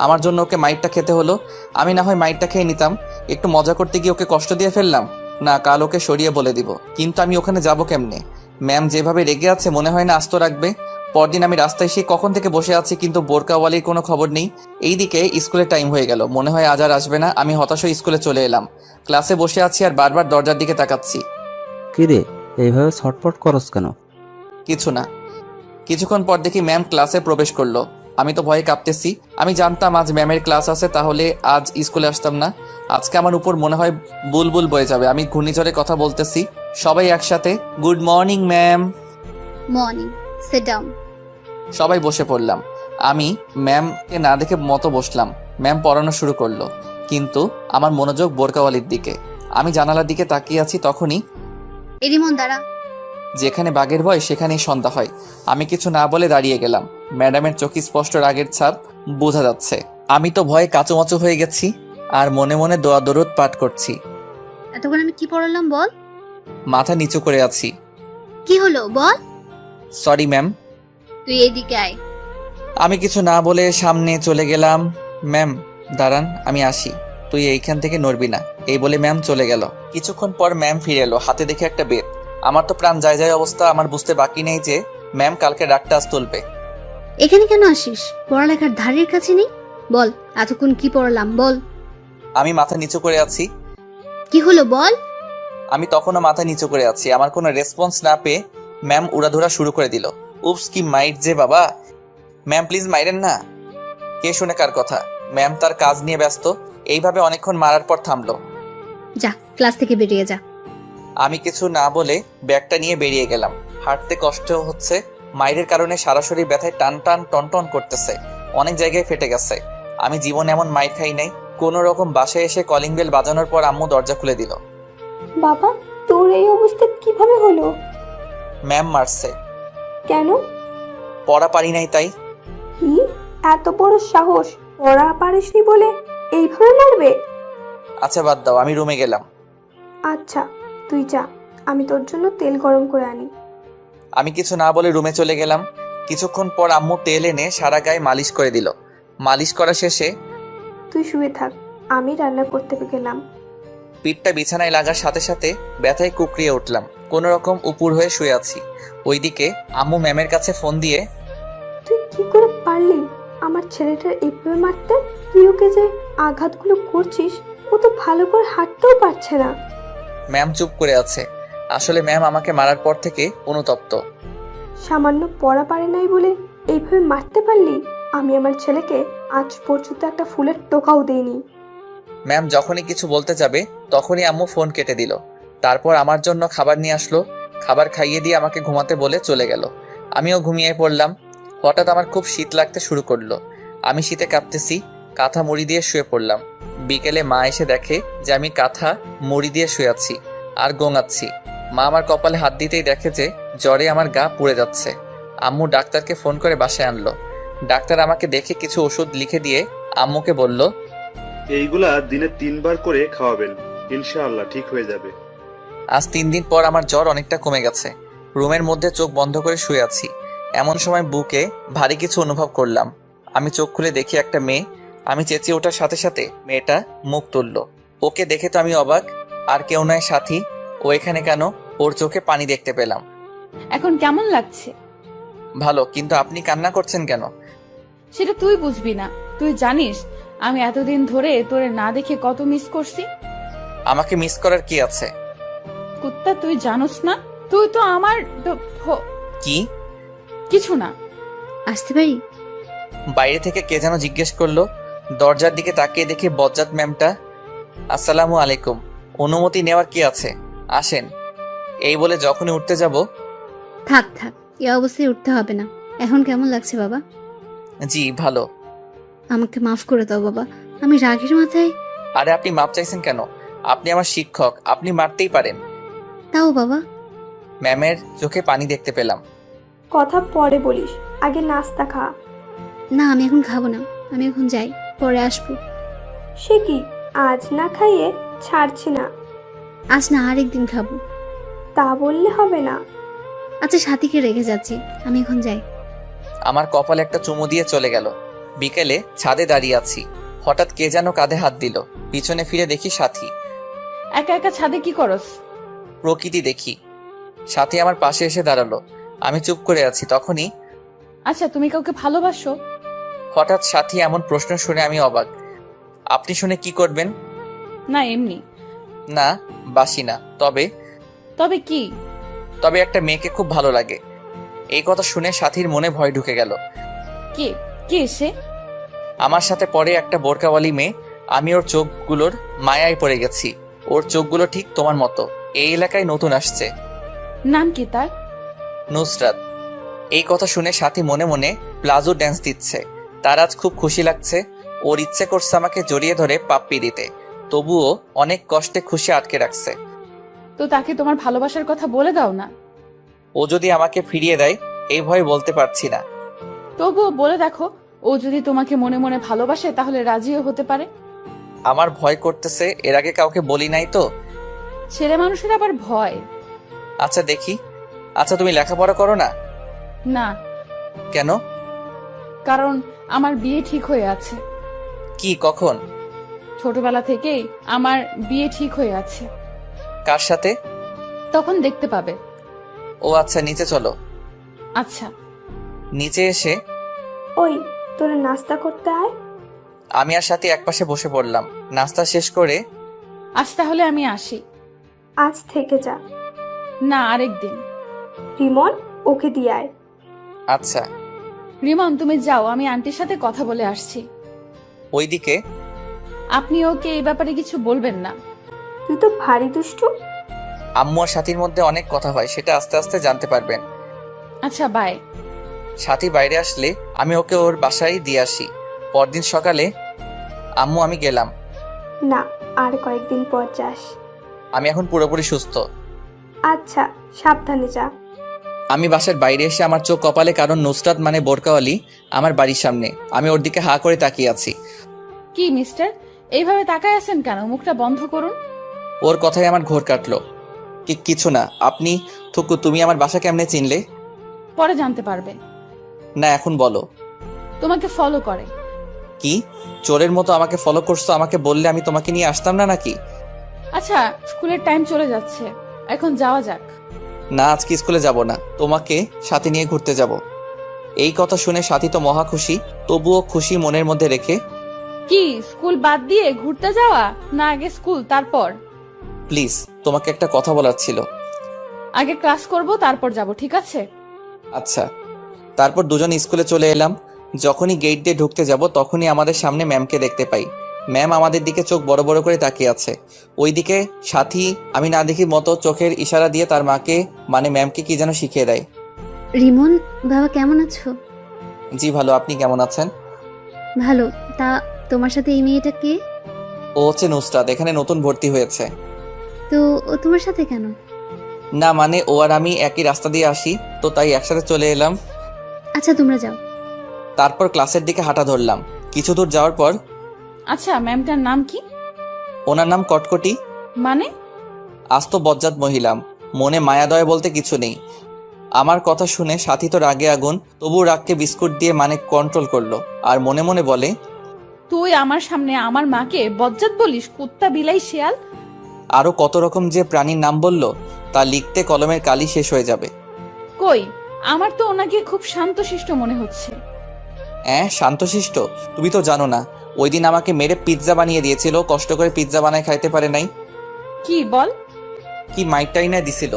আমার জন্য ওকে মাইটটা খেতে হলো। আমি না হয় মাইটটা খেয়ে নিতাম, একটু মজা করতে গিয়ে ওকে কষ্ট দিয়ে ফেললাম। না, কাল ওকে সরিয়ে বলে দিব। কিন্তু আমি ওখানে যাব কেমনে? ম্যাম যেভাবে রেগে আছে মনে হয় না আস্ত রাখবে। পরদিন আমি রাস্তায় সে কখন থেকে বসে আছি, কিন্তু বোরকাওয়ালির কোনো খবর নেই। এইদিকে স্কুলের টাইম হয়ে গেল, মনে হয় আজ আর আসবে না। আমি হতাশ হয়ে স্কুলে চলে এলাম। ক্লাসে বসে আছি আর বারবার দরজার দিকে তাকাচ্ছি। কি রে, এইভাবে ছটফট করস কেন? কিছু না। কিছুক্ষণ পর দেখি ম্যাম ক্লাসে প্রবেশ করলো। আমি তো ভয়ে কাঁপতেছি। আমি জানতাম আজ ম্যামের ক্লাস আছে, তাহলে আজ স্কুলে আসতাম না। আজকে আমার উপর মনে হয় বুলবুল বয়ে যাবে। আমি ঘূর্ণিঝড়ে কথা বলতেছি, সবাই একসাথে good morning ma'am. Morning. Sit down. সবাই বসে পড়লাম। আমি ম্যামকে না দেখে মতো বসলাম। ম্যাম পড়ানো শুরু করলো, কিন্তু আমার মনোযোগ বোরকাওয়ালির দিকে। আমি জানালার দিকে তাকিয়ে আছি, তখনই এরিমন দাঁড়া। যেখানে বাঘের ভয় সেখানেই সন্ধ্যা হয়। আমি কিছু না বলে দাঁড়িয়ে গেলাম। ম্যাডামের চোখে স্পষ্ট রাগের ছাপ বোঝা যাচ্ছে। আমি তো ভয়ে কাঁচুমাচু হয়ে গেছি আর মনে মনে দোয়া দরুদ পাঠ করছি। এতক্ষণ আমি কি পড়ালাম বল? মাথা নিচু করে আছি। কি হলো বল? Sorry ma'am. তুই এদিকে আয়। আমি কিছু না বলে সামনে চলে গেলাম। ম্যাম দাঁড়ান, আমি আসি, তুই এইখান থেকে নড়বি না, এই বলে ম্যাম চলে গেল। কিছুক্ষণ পর ম্যাম ফিরে এলো, হাতে দেখে একটা বেত। আমার তো প্রাণ যায় যায় অবস্থা। আমার বুঝতে বাকি নেই যে ম্যাম কালকে ডাকটা আজ তুলবে। এখানে কেন আসিস? পড়ালেখার ধারের কাছে নেই? বল, এতক্ষণ কি পড়ালাম বল? আমি মাথা নিচু করে আছি। কি হলো বল? আমি তখনও মাথা নিচু করে আছি। আমার কোনো রেসপন্স না পেয়ে ম্যাম উড়াধুরা শুরু করে দিল। উপস কি মাইট যে বাবা। ম্যাম প্লিজ মাইরেন না। কে শুনে কার কথা? ম্যাম তার কাজ নিয়ে ব্যস্ত। এইভাবে অনেকক্ষণ মারার পর থামলো। যা, ক্লাস থেকে বেরিয়ে যা। আমি কিছু না বলে ব্যাগটা নিয়ে বেরিয়ে গেলাম। হাঁটতে কষ্ট হচ্ছে, মাইরের কারণে সারা শরীর ব্যথায় টান টান টনটন করতেছে, অনেক জায়গায় ফেটে গেছে। আমি জীবনে এমন মাইর খাই নাই। কোনো রকম বাসায় এসে কলিং বেল বাজানোর পর আম্মু দরজা খুলে দিল। বাবা, তোর এই অবস্থা কিভাবে হলো? ম্যাম মারছে। কেন? পড়া পারি নাই তাই। কি এত বড় সাহস! পড়া পারিসনি বলে এইভাবে মারবে? আচ্ছা বাদ দাও, আমি রুমে গেলাম। আচ্ছা তুই যা, আমি তোর জন্য তেল গরম করে আনি। আমি কিছু না বলে রুমে চলে গেলাম। কিছুক্ষণ পর আম্মু তেল এনে সারা গায়ে মালিশ করে দিল। মালিশ করা শেষে তুই শুয়ে থাক, আমি রান্না করতে গেলাম। পিঠটা বিছানায় লাগার সাথে সাথে ব্যথায় কুকড়িয়ে উঠলাম। কোনো রকম উপুর হয়ে শুয়ে আছি। ওইদিকে আম্মু ম্যামের কাছে ফোন দিয়ে, তুই কি করে পারলি আমার ছেলেটার এইভাবে মারতে? তুই ওকে যে আঘাতগুলো করছিস, ও তো ভালো করে হাঁটতেও পারছে না। ম্যাম চুপ করে আছে। আসলে ম্যাম আমাকে মারার পর থেকে অনুতপ্ত। সামান্য পড়া পারে নাই বলে এইভাবে মারতে পারলি? আমি আমার ছেলেকে আজ পর্যন্ত একটা ফুলের টোকাও দেইনি। ম্যাম যখনই কিছু বলতে যাবে তখনই আম্মু ফোন কেটে দিল। তারপর আমার জন্য খাবার নিয়ে আসলো। খাবার খাইয়ে দিয়ে আমাকে ঘুমাতে বলে চলে গেল। আমিও ঘুমিয়ে পড়লাম। হঠাৎ আমার খুব শীত লাগতে শুরু করলো। আমি শীতে কাঁপতেছি, কাঁথা মুড়ি দিয়ে শুয়ে পড়লাম। বিকেলে মা এসে দেখে যে আমি কাঁথা মুড়ি দিয়ে শুয়ে আছি আর গোঙাচ্ছি। মা আমার কপালে হাত দিতেই দেখে যে জ্বরে আমার গা পুড়ে যাচ্ছে। আম্মু ডাক্তারকে ফোন করে বাসায় আনলো। ডাক্তার আমাকে দেখে কিছু ওষুধ লিখে দিয়ে আম্মুকে বলল, এইগুলা দিনে 3 বার করে খাওয়াবেন, ইনশাআল্লাহ ঠিক হয়ে যাবে। আজ 3 দিন পর আমার জ্বর অনেকটা কমে গেছে। রুমের মধ্যে চোখ বন্ধ করে শুয়ে আছি। এমন সময় বুকে ভারী কিছু অনুভব করলাম। আমি চোখ খুলে দেখি একটা মেয়ে। আমি চেঁচিয়ে ওঠার সাথে সাথে মেয়েটা মুখ তুলল। ওকে দেখে তো আমি অবাক। আর কেউ নয়, সাথী। ও এখানে কেন? ওর চোখে পানি দেখতে পেলাম। এখন কেমন লাগছে? ভালো, কিন্তু আপনি কান্না করছেন কেন? সেটা তুই বুঝবি না। তুই জানিস আমি এতদিন ধরে তোরে না দেখে কত মিস করছি। আমাকে মিস করার কি আছে? কুত্তা, তুই জানোস না? তুই তো আমার কি? কিছু না। আসতে পারি? বাইরে থেকে কে যেন জিজ্ঞেস করলো। দরজার দিকে তাকিয়ে দেখি বজ্জাত ম্যামটা। আসসালামু আলাইকুম। অনুমতি নেওয়ার কি আছে, আসেন। এই বলে যখনই উঠতে যাব, থাক থাক, এই অবস্থায় উঠতে হবে না। এখন কেমন লাগছে বাবা? জি ভালো। আমাকে মাফ করে দাও বাবা, আমি রাগের মাথায়। আরে আপনি মাপ চাইছেন কেন? আপনি আমার শিক্ষক, আপনি মারতেই পারেন। তাও বাবা। ম্যামের চোখে পানি দেখতে পেলাম। কথা পরে বলিস, আগে নাস্তা খা। না, আমি এখন খাবো না, আমি এখন যাই, পরে আসবো। সে কি, আজ না খাইয়ে ছাড়ছি না? আজ না, আরেকদিন খাবো। তা বললে হবে না। আচ্ছা, সাথীকে রেখে যাচ্ছি, আমি এখন যাই। আমার কপালে একটা চুমু দিয়ে চলে গেল। বিকেলে ছাদে দাঁড়িয়ে আছি। হঠাৎ কে যেন কাঁধে হাত দিল। পিছনে ফিরে দেখি সাথী। একা একা ছাদে কি করস? প্রকৃতি দেখি। সাথী আমার পাশে এসে দাঁড়ালো। আমি চুপ করে আছি। তখনই আচ্ছা, তুমি কাউকে ভালোবাসো? হঠাৎ সাথী এমন প্রশ্ন শুনে আমি অবাক। আপনি শুনে কি করবেন? না, এমনি। না, বাসি না। তবে কি? তবে একটা মেয়েকে খুব ভালো লাগে। এই কথা শুনে সাথীর মনে ভয় ঢুকে গেল। কে? কে সে? আমার সাথে পরে একটা বোরকাওয়ালি মেয়ে। আমি ওর চোখগুলোর মায়ায় পড়ে গেছি। ওর চোখগুলো ঠিক তোমার মতো। এই এলাকায় নতুন আসছে। নাম কি তার? নুসরাত। এই কথা শুনে সাথী মনে মনে প্লাজো ড্যান্স দিচ্ছে। তার আজ খুব খুশি লাগছে। ওর ইচ্ছে করছে আমাকে জড়িয়ে ধরে পাপ্পি দিতে। তবুও অনেক কষ্টে খুশি আটকে রাখছে। তো তাকে তোমার ভালোবাসার কথা বলে দাও না। ও যদি আমাকে ফিরিয়ে দেয়, এই ভয় বলতে পারছি না। তবুও বলে দেখো, ও যদি তোমাকে মনে মনে ভালোবাসে তাহলে রাজিও হতে পারে। আমার ভয় করতেছে, এর আগে কাউকে বলি নাই তো। ছেলে মানুষের আবার ভয়। আচ্ছা দেখি। আচ্ছা তুমি লেখাপড়া করো না? না। কেন? কারণ আমার বিয়ে ঠিক হয়ে আছে। কি, কখন? ছোটবেলা থেকেই আমার বিয়ে ঠিক হয়ে আছে। কার সাথে? তখন দেখতে পাবে। ও আচ্ছা, নিচে চলো। আচ্ছা। নিচে এসে ওই, তোরা নাস্তা করতে আয়। আমি আর সাথে একপাশে বসে পড়লাম। নাস্তা শেষ করে আজ তাহলে আমি আসি। আজ থেকে যা। না, আরেকদিন। রিমন, ওকে দিয়ে আয়। আচ্ছা। রিমন, তুমি যাও, আমি আন্টির সাথে কথা বলে আসছি। ওইদিকে আপনি ওকে এই ব্যাপারে কিছু বলবেন না। তুই তো ভারী দুষ্টু। আম্মু আর সাথীর মধ্যে অনেক কথা হয়, সেটা আস্তে আস্তে জানতে পারবেন। আচ্ছা, বাই। সাথী বাইরে আসলে আমি ওকে ওর বাসায় দিয়ে আসি। পরদিন সকালে আম্মু, আমি গেলাম। না, আর কয়েকদিন পর যাস। আমি এখন পুরোপুরি সুস্থ। আচ্ছা, সাবধানে যা। আমি বাসার বাইরে এসে আমার চোখ কপালে, কারণ নুসরাত মানে বোরকাওয়ালি আমার বাড়ির সামনে। আমি ওর দিকে হা করে তাকিয়ে আছি। কি মিস্টার, এইভাবে তাকায় আছেন কেন? মুখটা বন্ধ করুন। ওর কথাই আমার ঘোর কাটলো। কিছু না। আপনি থুকু, তুমি আমার বাসা কেমনে চিনলে? পরে জানতে পারবে। না, এখন বলো। তোমাকে ফলো করে। কি, চোরের মতো আমাকে ফলো করছো? আমাকে বললে আমি তোমাকে নিয়ে আসতাম না নাকি? আচ্ছা, স্কুলের টাইম চলে যাচ্ছে, এখন যাওয়া যাক। না, আজকে স্কুলে যাব না, তোমাকে সাথে নিয়ে ঘুরতে যাব। এই কথা শুনে সাথী তো মহা খুশি। তবুও খুশি মনের মধ্যে রেখে কি স্কুল বাদ দিয়ে ঘুরতে যাওয়া, না আগে স্কুল তারপর? প্লিজ, তোমাকে একটা কথা বলার ছিল। আগে ক্লাস করব তারপর যাব, ঠিক আছে? আচ্ছা। তারপর দুজন স্কুলে চলে এলাম। যখনই গেট দিয়ে ঢুকতে যাব তখনই আমাদের সামনে ম্যামকে দেখতে পাই। ম্যাম আমাদের দিকে চোখ বড় বড় করে তাকিয়ে আছে। ওইদিকে সাথী আমি না দেখি মতো চোখের ইশারা দিয়ে তার মাকে মানে ম্যামকে কি যেন শিখিয়ে দেয়। রিমন, বাবা কেমন আছো? জি ভালো, আপনি কেমন আছেন? ভালো। তা তোমার সাথে এই মেয়েটা কে? ও হচ্ছে নুসরাত, এখানে নতুন ভর্তি হয়েছে। তো ও তোমার সাথে কেন? না মানে ও আর আমি একই রাস্তা দিয়ে আসি, তো তাই একসাথে চলে এলাম। আচ্ছা, তোমরা যাও। তারপর ক্লাসের দিকে হাঁটা ধরলাম। কিছু দূর যাওয়ার পর আচ্ছা, ম্যামটার নাম কি? ওনার নাম কটকটি। মানে? আস্ত বজ্জাত মহিলা, মনে মায়াদয় বলতে কিছু নেই। আমার কথা শুনে সাথী তো রাগে আগুন, তবু রাগকে বিস্কুট দিয়ে মানে কন্ট্রোল করলো আর মনে মনে বলে, তুই আমার সামনে আমার মাকে বজ্জাত বলিস? কুত্তা, বিলাই, শিয়াল। আরো কত রকম যে প্রাণীর নাম বলল তা লিখতে কলমের কালি শেষ হয়ে যাবে। কই, আমার তো ওনাকে খুব শান্তশিষ্ট মনে হচ্ছে। শান্তশিষ্ট? তুমি তো জানো না, ওই দিন আমাকে মেরে পিৎজা বানিয়ে দিয়েছিল, কষ্ট করে পিৎজা বানায় খাইতে পারে নাই। কি বল? কি মাইরটাই না দিছিল,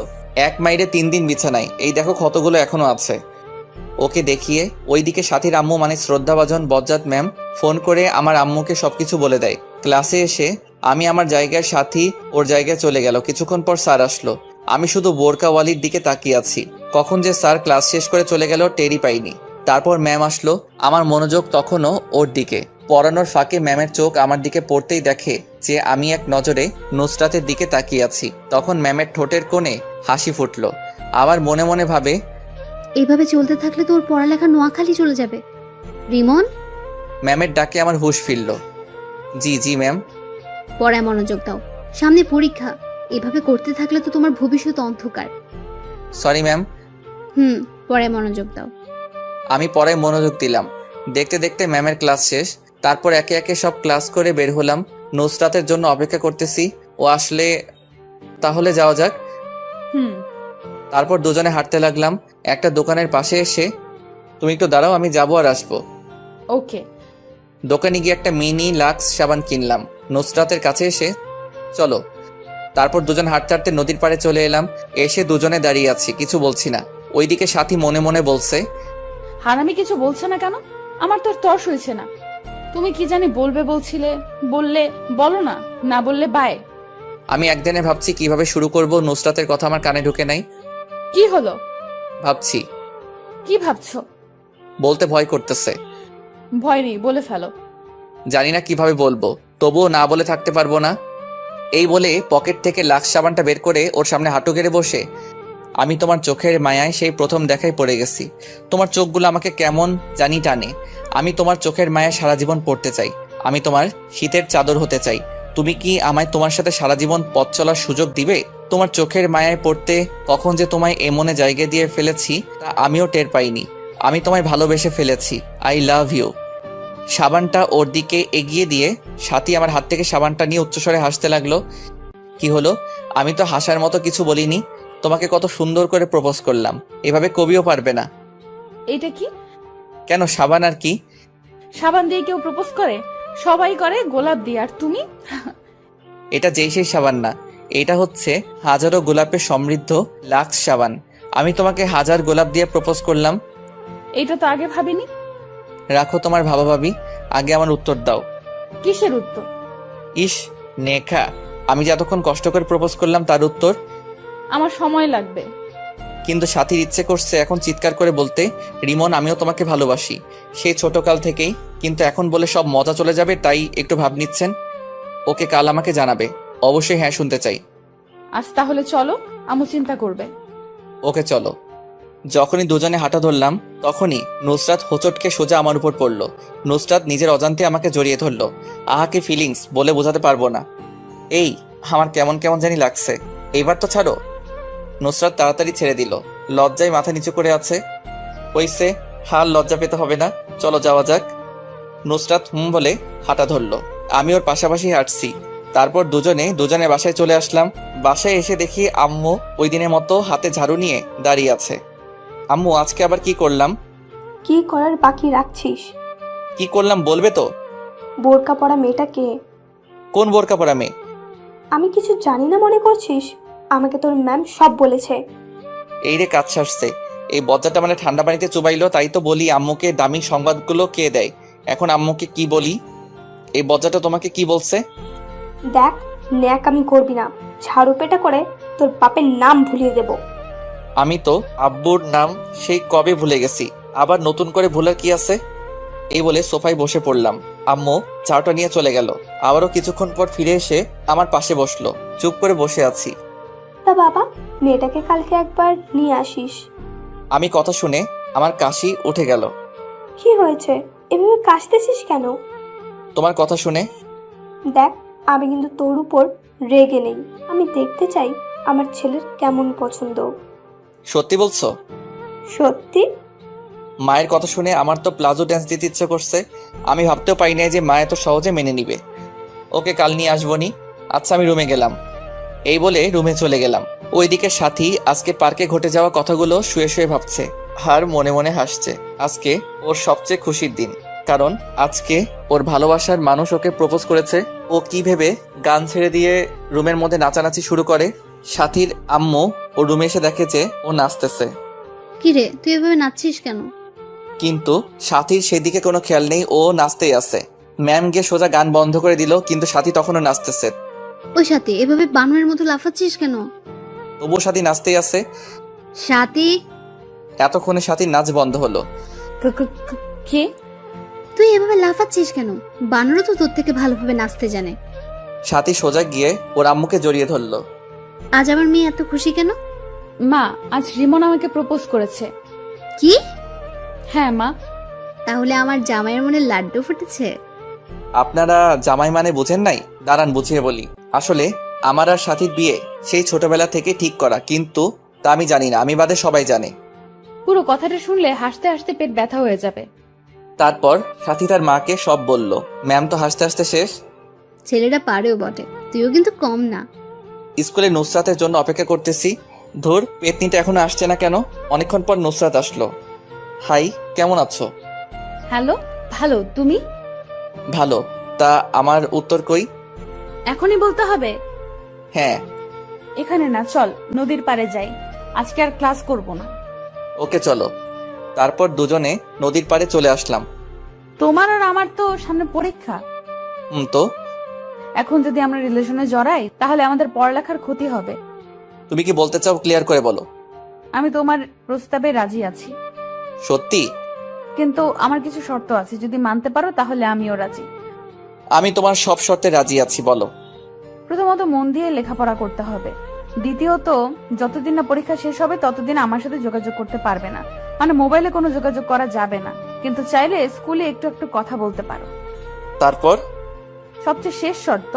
এক মাইরে 3 দিন বিছানায়, এই দেখো ক্ষতগুলো এখনো আছে। ওকে দেখিয়ে ওইদিকে সাথীর আম্মু মানে শ্রদ্ধাভাজন বজ্জাত ম্যাম ফোন করে আমার আম্মুকে সবকিছু বলে দেয়। ক্লাসে এসে আমি আমার জায়গায়, সাথী ওর জায়গায় চলে গেল। কিছুক্ষণ পর স্যার আসলো। আমি শুধু বোরকাওয়ালির দিকে তাকিয়ে আছি। কখন যে স্যার ক্লাস শেষ করে চলে গেল টেরই পাইনি। তারপর ম্যাম আসলো, আমার মনোযোগ তখনও ওর দিকে। পড়ানোর ফাঁকে ম্যামের চোখ আমার দিকে পড়তেই দেখে যে আমি এক নজরে নুসরাতের দিকে তাকিয়ে আছি। তখন ম্যামের ঠোঁটের কোণে হাসি ফুটলো। আবার মনে মনে ভাবে, এভাবে চলতে থাকলে তোর পড়ালেখা নোয়াখালী চলে যাবে। রিমন, ম্যামের ডাকে আমার হুঁশ ফিরল। জি জি ম্যাম। পড়ায় মনোযোগ দাও, সামনে পরীক্ষা। এভাবে করতে থাকলে তো তোমার ভবিষ্যৎ অন্ধকার। Sorry ma'am. পড়ায় মনোযোগ দাও। আমি পড়ায় মনোযোগ দিলাম। দেখতে দেখতে ম্যামের ক্লাস শেষ। তারপর একে একে সব ক্লাস করে বের হলাম। নুসরাতের জন্য অপেক্ষা করতেছি, ও আসলে তাহলে যাওয়া যাক। তারপর দুজনে হাঁটতে লাগলাম। একটা দোকানের পাশে এসে, তুমি একটু দাঁড়াও, আমি যাবো আর আসবো। ওকে। দোকানে গিয়ে একটা মিনি লাক্স সাবান কিনলাম। নুসরাতের কাছে এসে, চলো। তারপর দুজন হাঁটতে হাঁটতে নদীর পাড়ে চলে এলাম। এসে দুজনে দাঁড়িয়ে আছি, কিছু বলছি না। ওইদিকে সাথী মনে মনে বলছে, হারামি কিছু বলছে না কেন? আমার তো তর্স হয়েছে না। তুমি কি জানি বলবে বলছিলে, বললে বলো না, না বললে বাই। আমি একদিনে ভাবছি কিভাবে শুরু করব। নুসরাতের কথা আমার কানে ঢুকে নাই। কি হলো? ভাবছি। কি ভাবছো? বলতে ভয় করতেছে। ভয় নেই, বলে ফেলো। জানি না কিভাবে বলবো, তবুও না বলে থাকতে পারবো না। এই বলে পকেট থেকে লাক্স সাবানটা বের করে ওর সামনে হাঁটু গেড়ে বসে, আমি তোমার চোখের মায়ায় সেই প্রথম দেখায় পড়ে গেছি। তোমার চোখগুলো আমাকে কেমন জানি টানে। আমি তোমার চোখের মায়ায় সারা জীবন পড়তে চাই। আমি তোমার শীতের চাদর হতে চাই। তুমি কি আমায় তোমার সাথে সারা জীবন পথ চলার সুযোগ দিবে? তোমার চোখের মায়ায় পড়তে কখন যে তোমায় এমনে জায়গা দিয়ে ফেলেছি তা আমিও টের পাইনি। আমি তোমায় ভালোবেসে ফেলেছি। I love you. সাবানটা ওর দিকে এগিয়ে দিয়ে সাথী আমার হাত থেকে সাবানটা নিয়ে উচ্চস্বরে হাসতে লাগলো। কি হলো? আমি তো হাসার মতো কিছু বলিনি। তোমাকে কত সুন্দর করে প্রপোজ করলাম, এভাবে কবিও পারবে না। এটা কি? কেন, সাবান আর কি? সাবান দিয়ে কেউ প্রপোজ করে? সবাই করে গোলাপ দিয়ে, আর তুমি? এটা যেই সেই সাবান না, এটা হচ্ছে হাজারো গোলাপে সমৃদ্ধ লাক্স সাবান। আমি তোমাকে 1000 গোলাপ দিয়ে প্রপোজ করলাম। এটা তো আগে ভাবিনি। রাখো তোমার ভাবা ভাবি, আগে আমার উত্তর দাও। কিসের উত্তর? ইস নেখা, আমি যে এতক্ষণ কষ্ট করে প্রপোজ করলাম তার উত্তর। আমার সময় লাগবে। কিন্তু সাথীর ইচ্ছে করছে এখন চিৎকার করে বলতে, রিমন আমিও তোমাকে ভালোবাসি, সেই ছোটকাল থেকেই। কিন্তু এখন বলে সব মজা চলে যাবে, তাই একটু ভাব নিচ্ছেন। ওকে কাল আমাকে জানাবে। অবশ্যই হ্যাঁ শুনতে চাই। আজ তাহলে চলো, আমু চিন্তা করবে। ওকে চলো। যখনই দুজনে হাঁটা ধরলাম তখনই নুসরাত হোঁচটকে সোজা আমার উপর পড়লো। নুসরাত নিজের অজান্তে আমাকে জড়িয়ে ধরলো। আহাকে ফিলিংস বলে বোঝাতে পারবো না। এই আমার কেমন কেমন জানি লাগছে, এইবার তো ছাড়ো। নুসরাত তাড়াতাড়ি ছেড়ে দিল। লজ্জায় মাথা নিচু করে আছে। হইছে, হার লজ্জা পেতে হবে না, চলো যাওয়া যাক। নুসরাত বলে হাঁটা ধরলো। আমি ওর পাশাপাশি হাঁটছি। তারপর দুজনে বাসায় চলে আসলাম। বাসায় এসে দেখি আম্মু ওই দিনের মতো হাতে ঝাড়ু নিয়ে দাঁড়িয়ে আছে। আম্মু আজকে আবার কি করলাম? কি করার বাকি রাখছিস? কি করলাম বলবে তো? বোরকা পরা মেয়েটা কে? কোন বোরকা পরা মেয়ে? আমি কিছু জানি না মনে করছিস? আমাকে তোর ম্যাম সব বলেছে। এই রে কাজ আসছে, এই বজ্জাটা মানে ঠান্ডা পানিতে চুবাইলো, তাই তো বলি আম্মুকে দামি সংবাদগুলো কে দেয়। এখন আম্মুকে কি বলি? এই বজ্জাটা তোমাকে কি বলছে? দেখ, ন্যাক আমি করবি না, ঝাড়ু পেটা করে তোর বাপের নাম ভুলিয়ে দেব। আমি তো আব্বুর নাম সেই কবে ভুলে গেছি, আবার নতুন করে ভুলার কি আছে? এই বলে সোফায় বসে পড়লাম। আম্মু চাটা নিয়ে চলে গেল। আবারও কিছুক্ষণ পর ফিরে এসে আমার পাশে বসলো। চুপ করে বসে আছি। তা বাবা, মেয়েটাকে কালকে একবার নিয়ে আসিস। আমি কথা শুনে আমার কাশি উঠে গেল। কি হয়েছে, এভাবে কাশতেছিস কেন? তোমার কথা শুনে। দেখ, আমি কিন্তু তোর উপর রেগে নেই। আমি দেখতে চাই আমার ছেলের কেমন পছন্দ। সত্যি বলছো? সত্যি। মায়ের কথা শুনে আমার তো প্লাজো ড্যান্স দিতে ইচ্ছে করছে। আমি ভাবতেও পারি নাই যে মা এত সহজে মেনে নিবে। ওকে কাল নিয়ে আসবনি। আচ্ছা আমি রুমে গেলাম। এই বলে রুমে চলে গেলাম। ওইদিকে সাথী আজকে পার্কে ঘটে যাওয়া কথাগুলো শুয়ে শুয়ে ভাবছে আর মনে মনে হাসছে। আজকে ওর সবচেয়ে খুশির দিন, কারণ আজকে ওর ভালোবাসার মানুষ ওকে প্রপোজ করেছে। ও কি ভেবে গান ছেড়ে দিয়ে রুমের মধ্যে নাচানাচি শুরু করে। সাথীর আম্মু ও রুমে এসে দেখে যে ও নাচতেছে। কিরে, তুই এভাবে নাচছিস কেন? কিন্তু সাথীর সেদিকে কোনো খেয়াল নেই, ও নাচতেই আছে। ম্যাম গিয়ে সোজা গান বন্ধ করে দিল, কিন্তু সাথী তখনও নাচতেছে। ওই সাথী, এভাবে বানরের মতো লাফাচ্ছিস কেন? তবুও সাথী নাচতেই আছে। সাথী, এতক্ষণে সাথীর নাচ বন্ধ হলো। কে? তুই এভাবে লাফাচ্ছিস কেন? বানরও তো তোর থেকে ভালোভাবে নাচতে জানে। সাথী সোজা গিয়ে ওর আম্মুকে জড়িয়ে ধরলো। আজ আমার মেয়ে এত খুশি কেন? মা, আজ রিমন আমাকে প্রপোজ করেছে। কি? হ্যাঁ মা। তাহলে আমার জামাইয়ের মনে লাড্ডু ফুটেছে? আপনারা জামাই মানে বুঝেন নাই? দাঁড়ান বুঝিয়ে বলি। আসলে আমার আর সাথীর বিয়ে সেই ছোটবেলা থেকে ঠিক করা, কিন্তু তা আমি জানি না, আমি বাদে সবাই জানে। পুরো কথাটা শুনলে হাসতে হাসতে পেট ব্যথা হয়ে যাবে। তারপর সাথী তার মাকে সব বলল। ম্যাম তো হাসতে হাসতে শেষ। ছেলেটা পারেও বটে, তুইও কিন্তু কম না। স্কুলে নুসরাতের জন্য অপেক্ষা করতেছি। ধুর, পেতনিটা এখনো আসছে না কেন? অনেকক্ষণ পর নুসরাত আসলো। হাই, কেমন আছো? হ্যালো, ভালো। তুমি? ভালো। তা আমার উত্তর কই? এখনই বলতে হবে? হ্যাঁ। এখানে না, চল নদীর পাড়ে যাই। আজকে আর ক্লাস করব না। ওকে চলো। তারপর দুজনে নদীর পাড়ে চলে আসলাম। তোমার আর আমার তো সামনে পরীক্ষা। তো এখন যদি আমরা রিলেশনে জড়াই তাহলে আমাদের পড়ালেখার ক্ষতি হবে। তুমি কি বলতে চাও ক্লিয়ার করে বলো। আমি তোমার প্রস্তাবে রাজি আছি, সত্যি? কিন্তু আমার কিছু শর্ত আছে, যদি মানতে পারো তাহলে আমিও রাজি। আমি তোমার সব শর্তে রাজি আছি, বলো। প্রথমত মন দিয়ে লেখাপড়া করতে হবে। দ্বিতীয়ত, যতদিন না পরীক্ষা শেষ হবে ততদিন আমার সাথে যোগাযোগ করতে পারবে না, মানে মোবাইলে কোনো যোগাযোগ করা যাবে না, কিন্তু চাইলে স্কুলে একটু একটু কথা বলতে পারো। তারপর? সবচেয়ে শেষ শর্ত,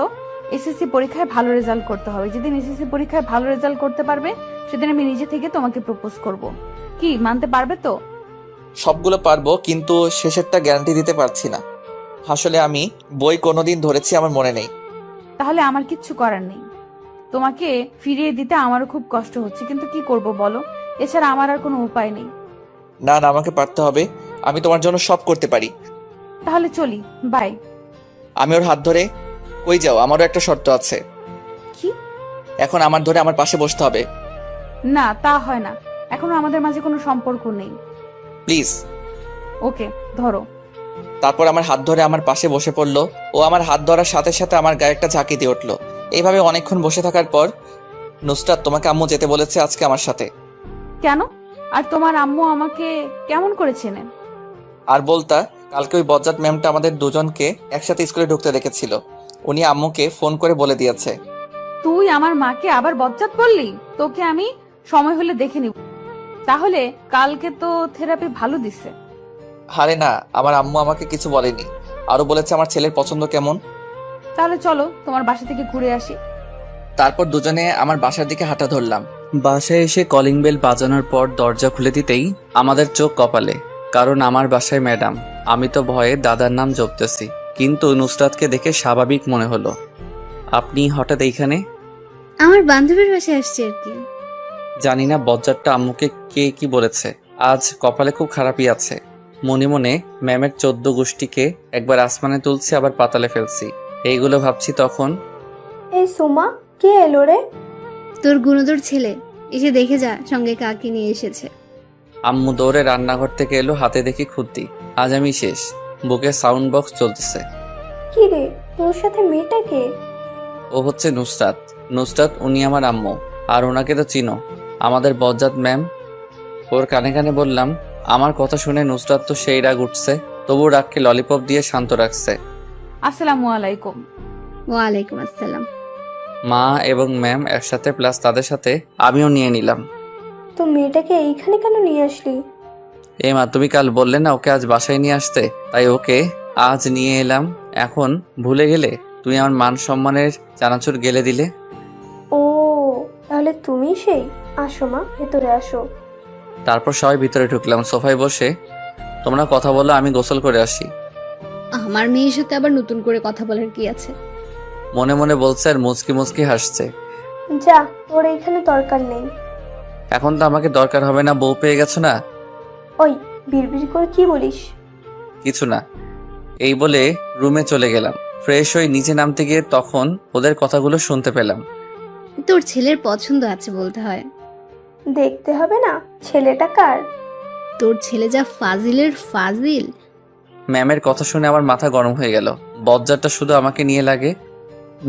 এসএসসি পরীক্ষায় ভালো রেজাল্ট করতে হবে। যেদিন এসএসসি পরীক্ষায় ভালো রেজাল্ট করতে পারবে সেদিন আমি নিজে থেকে তোমাকে প্রপোজ করব। কি, মানতে পারবে তো? সবগুলো পারবো, কিন্তু শেষেরটা গ্যারান্টি দিতে পারছি না। আসলে আমি বই কোনোদিন ধরেছি আমার মনে নেই। তাহলে আমার কিচ্ছু করার নেই। তোমাকে ফিরিয়ে দিতে আমারও খুব কষ্ট হচ্ছে, কিন্তু কি করব বলো, এছাড়া আমার আর কোনো উপায় নেই। না না, আমাকে পারতে হবে। আমি তোমার জন্য সব করতে পারি। তাহলে চলি, বাই। আমি ওর হাত ধরে। কই যাও? আমারও একটা শর্ত আছে। কি? এখন আমার ধরে আমার পাশে বসতে হবে। না, তা হয় না, এখনো আমাদের মাঝে কোনো সম্পর্ক নেই। প্লিজ। ওকে, ধরো। তারপর আমার হাত ধরে আমার পাশে বসে পড়লো। ও আমার হাত ধরার সাথে সাথে আমার গায়ে একটা ঝাঁকি দিয়ে উঠলো। এইভাবে অনেকক্ষণ বসে থাকার পর, নুসরাত তোমাকে আম্মু যেতে বলেছে আজকে আমার সাথে। কেন? আর তোমার আম্মু আমাকে কেমন করে চেনেন? আর বলতা, কালকে ওই বজ্জাত ম্যামটা আমাদের দুজনকে একসাথে স্কুলে ঢুকতে দেখেছিল। উনি আম্মুকে ফোন করে বলে দিয়েছে। তুই আমার মাকে আবার বজ্জাত বললি? তোকে আমি সময় হলে দেখে নিব। তাহলে কালকে তো থেরাপি ভালো দিছে। আরে না, আমার আম্মু আমাকে কিছু বলেনি। আরো বলেছে আমার ছেলের পছন্দ কেমন। তাহলে চলো তোমার বাসা থেকে ঘুরে আসি। তারপর দুজনে আমার বাসার দিকে হাঁটা ধরলাম। বাসায় এসে কলিং বেল বাজানোর পর দরজা খুলে দিতেই আমাদের চোখ কপালে, কারণ আমার বাসায় ম্যাডাম। আমি তো ভয়ে দাদার নাম জপতেছি, কিন্তু নুসরাতকে দেখে স্বাভাবিক মনে হলো। আপনি হঠাৎ এইখানে? আমার বান্ধবীর বাসায় আসছে আর কি। জানি না বজ্জাতটা আম্মুকে কে কি বলেছে, আজ কপালে খুব খারাপই আছে। মনে মনে ম্যামের 14 গোষ্ঠীকে একবার আসমানে তুলছি আবার পাতালে ফেলছি, এইগুলো ভাবছি তখন। এই সুমা, কে এলো রে? তোর গুণদর ছেলে, এসে দেখে যা সঙ্গে কাকে নিয়ে এসেছে। আম্মু দৌড়ে রান্নাঘর থেকে এলো, হাতে দেখি খুদ্দি। আজ আমি শেষ। বুকে সাউন্ড বক্স চলতেছে। কি রে, তোর সাথে মেয়েটা কে? ও হচ্ছে নুসরাত। নুসরাত উনি আমার আম্মু, আর ওনাকে তো চিনো, আমাদের বজ্জাত ম্যাম। ওর কানে কানে বললাম। আমার কথা শুনে নুসরাত তো সেই রাগ উঠছে, তবু রাগকে ললিপপ দিয়ে শান্ত রাখছে। আসসালামু আলাইকুম। ওয়ালাইকুম আসসালাম। মা এবং ম্যাম একসাথে, প্লাস তাদের সাথে আমিও নিয়ে নিলাম। তো মেয়েটাকে এইখানে কেন নিয়ে আসলি? এ মা, তুমি কাল বললে না ওকে আজ বাসায় নিয়ে আসতে, তাই ওকে আজ নিয়ে এলাম। এখন ভুলে গেলে? তুমি আমার মান সম্মানের চানাচুর গেলে দিলে। ও, তাহলে তুমি সেই। আসো মা, ভেতরে আসো। তারপর সবাই ভিতরে ঢুকলাম। সোফায় বসে তোমরা কথা বলো, আমি গোসল করে আসি। আমার মেয়ের সাথে আবার নতুন করে কথা বলার কি আছে? মনে মনে বলছে আর মুচকি মুচকি হাসছে। যা, তোর এইখানে দরকার নেই। এখন তো আমাকে দরকার হবে না, বউ পেয়ে গেছো না। ওই, বিড়বিড় করে কি বলিস? কিছু না, এই বলে রুমে চলে গেলাম। ফ্রেশ হয়ে নিচে নামতে গিয়ে তখন ওদের কথাগুলো শুনতে পেলাম। তোর ছেলের পছন্দ আছে বলতে হয়। দেখতে হবে না ছেলেটা কার? তোর ছেলে যা ফাজিলের ফাজিল। ম্যামের কথা শুনে আমার মাথা গরম হয়ে গেল। বজ্জারটা শুধু আমাকে নিয়ে লাগে।